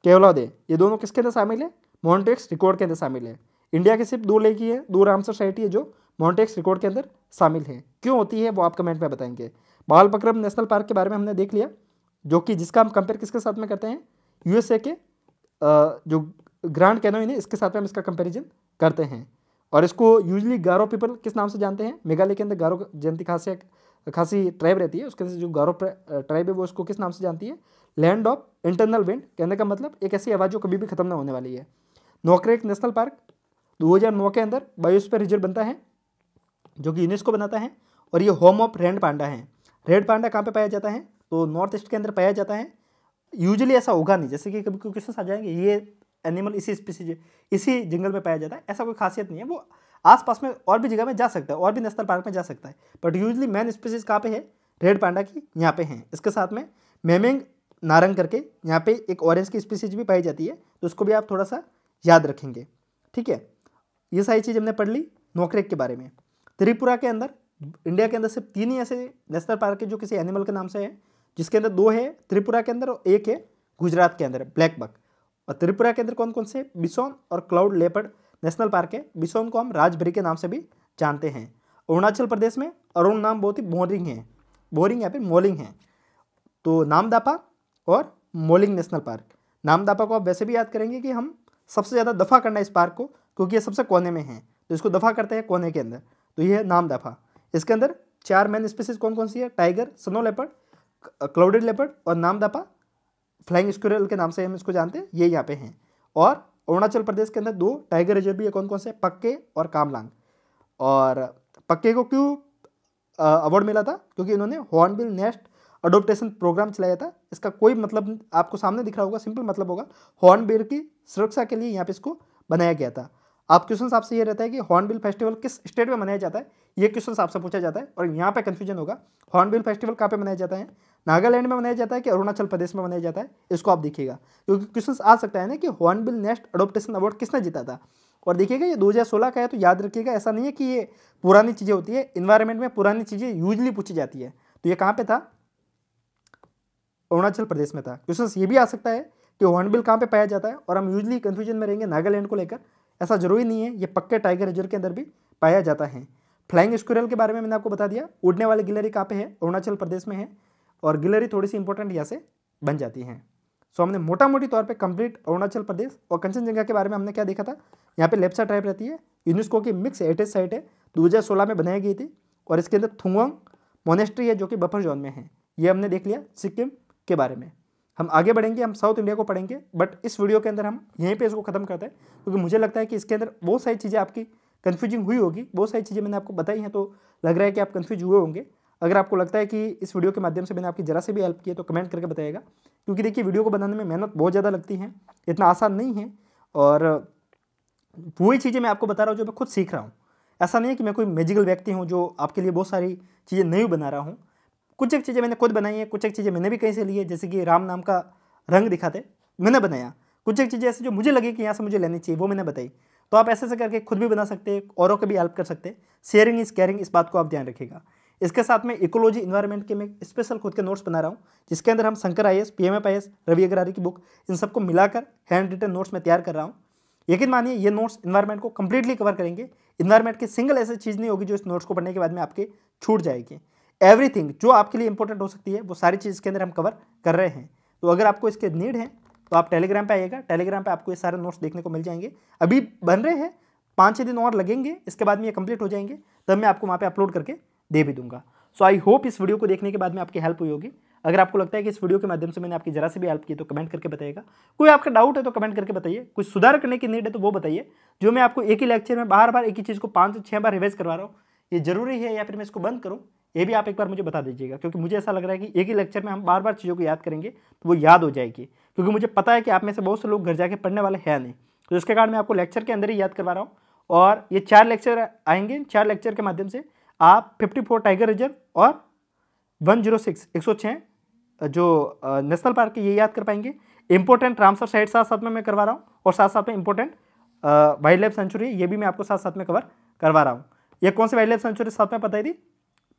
केवलादे, ये दोनों किसके अंदर शामिल है? मॉन्टेक्स रिकॉर्ड के अंदर शामिल है। इंडिया के सिर्फ 2 लेक ही है, 2 रामसर साइट है जो मॉन्टेक्स रिकॉर्ड के अंदर शामिल है। क्यों होती है वो आप कमेंट में बताएंगे। बालपक्रम नेशनल पार्क के बारे में हमने देख लिया, जो कि जिसका हम कंपेयर किसके साथ में करते हैं? यूएसए के जो ग्रैंड कैनोन है, इसके साथ में हम इसका कंपैरिजन करते हैं। और इसको यूजली गारो पीपल किस नाम से जानते हैं? मेघालय के अंदर गारो जनती खासी ट्राइब रहती है, उसके अंदर जो गारो ट्राइब है वो इसको किस नाम से जानती है? Land of internal wind. कहने का मतलब एक ऐसी आवाज़ जो कभी भी खत्म ना होने वाली है। नोक्रेक नेशनल पार्क 2009 के अंदर बायोस्फीयर रिजर्व बनता है, जो कि यूनेस्को बनाता है। और ये होम ऑफ रेड पांडा है। रेड पांडा कहाँ पे पाया जाता है? तो नॉर्थ ईस्ट के अंदर पाया जाता है। यूजुअली ऐसा होगा नहीं, जैसे कि कभी कोई क्वेश्चन आ जाएंगे ये एनिमल इसी स्पीसीज इसी जंगल में पाया जाता है, ऐसा कोई खासियत नहीं है। वो आसपास में और भी जगह में जा सकता है, और भी नेशनल पार्क में जा सकता है, बट यूजुअली मेन स्पीसीज कहाँ पे है? रेड पांडा की यहाँ पे है। इसके साथ में मेमेंग नारंग करके यहाँ पे एक ऑरेंज की स्पीसीज भी पाई जाती है, तो उसको भी आप थोड़ा सा याद रखेंगे, ठीक है। ये सारी चीज़ हमने पढ़ ली नोक्रेक के बारे में। त्रिपुरा के अंदर, इंडिया के अंदर सिर्फ 3 ही ऐसे नेशनल पार्क है जो किसी एनिमल के नाम से है, जिसके अंदर 2 है त्रिपुरा के अंदर और 1 है गुजरात के अंदर, ब्लैक बक। और त्रिपुरा के अंदर कौन कौन से? बिसोन और क्लाउड लेपर्ड नेशनल पार्क है। बिसोन को हम राजबेरी के नाम से भी जानते हैं। अरुणाचल प्रदेश में अरुण नाम बहुत ही बोरिंग है, बोरिंग या फिर मोलिंग है, तो नामदापा और मोलिंग नेशनल पार्क। नामदापा को आप वैसे भी याद करेंगे कि हम सबसे ज़्यादा दफ़ा करना है इस पार्क को, क्योंकि ये सबसे कोने में है, तो इसको दफ़ा करते हैं कोने के अंदर, तो ये है नामदाफा। इसके अंदर 4 मेन स्पीसीज कौन कौन सी है? Tiger, snow leopard, clouded leopard और नामदापा फ्लाइंग स्क्विरल के नाम से हम इसको जानते हैं, ये यहाँ पे हैं। और अरुणाचल प्रदेश के अंदर 2 टाइगर रिजर्व भी है, कौन कौन से? पक्के और कामलांग। और पक्के को क्यों अवार्ड मिला था? क्योंकि इन्होंने हॉर्नबिल नेस्ट अडोप्टेशन प्रोग्राम चलाया था। इसका कोई मतलब आपको सामने दिख रहा होगा, सिंपल मतलब होगा, हॉर्नबिल की सुरक्षा के लिए यहाँ पे इसको बनाया गया था। आप क्वेश्चन आपसे ये रहता है कि हॉर्नबिल फेस्टिवल किस स्टेट में मनाया जाता है, ये क्वेश्चन आपसे पूछा जाता है। और यहाँ पे कंफ्यूजन होगा, हॉर्नबिल फेस्टिवल कहाँ पे मनाया जाता है, नागालैंड में मनाया जाता है कि अरुणाचल प्रदेश में मनाया जाता है, इसको आप देखिएगा, क्योंकि क्वेश्चन आ सकता है ना कि हॉर्नबिल नेस्ट अडोप्टेशन अवार्ड किसने जीता था। और देखिएगा ये 2016 का है, तो याद रखिएगा, ऐसा नहीं है कि ये पुरानी चीज़ें होती है, इन्वायरमेंट में पुरानी चीज़ें यूजली पूछी जाती है। तो ये कहाँ पे था, अरुणाचल प्रदेश में था। क्वेश्चन ये भी आ सकता है कि हॉर्नबिल कहाँ पे पाया जाता है, और हम यूजली कंफ्यूजन में रहेंगे नागालैंड को लेकर, ऐसा जरूरी नहीं है, ये पक्के टाइगर रिजर्व के अंदर भी पाया जाता है। फ्लाइंग स्क्विरल के बारे में मैंने आपको बता दिया, उड़ने वाली गिलहरी कहाँ पे है, अरुणाचल प्रदेश में है, और गिलहरी थोड़ी सी इंपॉर्टेंट यहाँ से बन जाती हैं। सो हमने मोटा मोटी तौर पे कंप्लीट अरुणाचल प्रदेश और कंचनजंगा के बारे में हमने क्या देखा था, यहाँ पे लेप्चा ट्राइब रहती है, यूनेस्को की मिक्स हेरिटेज साइट है, 2016 में बनाई गई थी, और इसके अंदर थुंगवांग मोनेस्ट्री है जो कि बफर जोन में है, ये हमने देख लिया सिक्किम के बारे में। हम आगे बढ़ेंगे, हम साउथ इंडिया को पढ़ेंगे, बट इस वीडियो के अंदर हम यहीं पे इसको खत्म करते हैं, क्योंकि मुझे लगता है कि इसके अंदर बहुत सारी चीज़ें आपकी कन्फ्यूजिंग हुई होगी, बहुत सारी चीज़ें मैंने आपको बताई हैं, तो लग रहा है कि आप कन्फ्यूज हुए होंगे। अगर आपको लगता है कि इस वीडियो के माध्यम से मैंने आपकी जरा से भी हेल्प की है तो कमेंट करके बताइएगा, क्योंकि देखिए वीडियो को बनाने में मेहनत बहुत ज़्यादा लगती है, इतना आसान नहीं है, और वही चीज़ें मैं आपको बता रहा हूँ जो मैं खुद सीख रहा हूँ। ऐसा नहीं है कि मैं कोई मैजिकल व्यक्ति हूँ जो आपके लिए बहुत सारी चीज़ें नहीं बना रहा हूँ। कुछ एक चीज़ें मैंने खुद बनाई है, कुछ एक चीज़ें मैंने भी कहीं से ली है, जैसे कि राम नाम का रंग दिखाते मैंने बनाया, कुछ एक चीज़ें ऐसे जो मुझे लगी कि यहाँ से मुझे लेनी चाहिए वो मैंने बताई। तो आप ऐसे करके खुद भी बना सकते हैं, औरों को भी हेल्प कर सकते हैं। शेयरिंग इज केयरिंग, इस बात को आप ध्यान रखिएगा। इसके साथ में इकोलॉजी इन्वायरमेंट के मैं स्पेशल खुद के नोट्स बना रहा हूँ, जिसके अंदर हम Shankar IAS, PMF IAS, Ravi Agarwal की बुक, इन सबको मिलाकर हैंड रिटन नोट्स में तैयार कर रहा हूँ। यकीन मानिए ये नोट्स इन्वायरमेंट को कंप्लीटली कवर करेंगे। इन्वायरमेंट की सिंगल ऐसी चीज़ नहीं होगी जो इस नोट्स को पढ़ने के बाद में आपके छूट जाएगी। एवरीथिंग जो आपके लिए इंपॉर्टेंट हो सकती है वो सारी चीज़ के अंदर हम कवर कर रहे हैं। तो अगर आपको इसके नीड है तो आप टेलीग्राम पे आइएगा, टेलीग्राम पे आपको ये सारे नोट्स देखने को मिल जाएंगे। अभी बन रहे हैं, 5-6 दिन और लगेंगे, इसके बाद में ये कंप्लीट हो जाएंगे, तब मैं आपको वहाँ पे अपलोड करके दे भी दूंगा। सो आई होप इस वीडियो को देखने के बाद में आपकी हेल्प हुई होगी। अगर आपको लगता है कि इस वीडियो के माध्यम से मैंने आपकी जरा से भी हेल्प की तो कमेंट करके बताइएगा। कोई आपका डाउट है तो कमेंट करके बताइए, कुछ सुधार करने की नीड है तो वो बताइए। जो मैं आपको एक ही लेक्चर में बार बार एक ही चीज़ को 5 से 6 बार रिवाइज करवा रहा हूँ, ये जरूरी है या फिर मैं इसको बंद करूँ, ये भी आप एक बार मुझे बता दीजिएगा, क्योंकि मुझे ऐसा लग रहा है कि एक ही लेक्चर में हम बार बार चीज़ों को याद करेंगे तो वो याद हो जाएगी, क्योंकि मुझे पता है कि आप में से बहुत से लोग घर जाके पढ़ने वाले हैं नहीं। तो इसके कारण मैं आपको लेक्चर के अंदर ही याद करवा रहा हूँ, और ये 4 लेक्चर आएंगे। 4 लेक्चर के माध्यम से आप 54 टाइगर रिजर्व और 106 जो नेशनल पार्क है ये याद कर पाएंगे। इंपॉर्टेंट रामसर साइट साथ साथ में मैं करवा रहा हूँ, और साथ साथ में इंपॉर्टेंट वाइल्ड लाइफ सेंचुरी ये भी मैं आपको साथ साथ में कवर करवा रहा हूँ। ये कौन सी वाइल्ड लाइफ सेंचुरी साथ में बताई थी,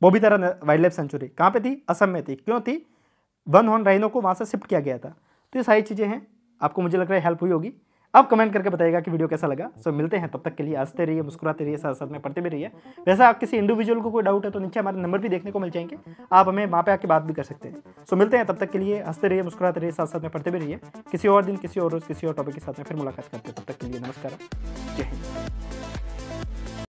बॉबीतारा वाइल्ड लाइफ सेंचुरी। कहाँ पे थी, असम में थी। क्यों थी, 1 हॉर्न राइनो को वहाँ से शिफ्ट किया गया था। तो ये सारी चीज़ें हैं, आपको मुझे लग रहा है हेल्प हुई होगी। अब कमेंट करके बताइएगा कि वीडियो कैसा लगा। सो मिलते हैं, तब तक के लिए हंसते रहिए, मुस्कुराते रहिए, साथ साथ में पढ़ते भी रहिए। वैसे आप किसी इंडिविजुअल को कोई डाउट है तो नीचे हमारे नंबर भी देखने को मिल जाएंगे, आप हमें वहाँ पे आके बात भी कर सकते हैं। सो मिलते हैं, तब तक के लिए हंसते रहिए, मुस्कुराते रहिए, साथ साथ में पढ़ते भी रहिए। किसी और दिन, किसी और रोज, किसी और टॉपिक के साथ में फिर मुलाकात करते हैं। तब तक के लिए नमस्कार, जय हिंद।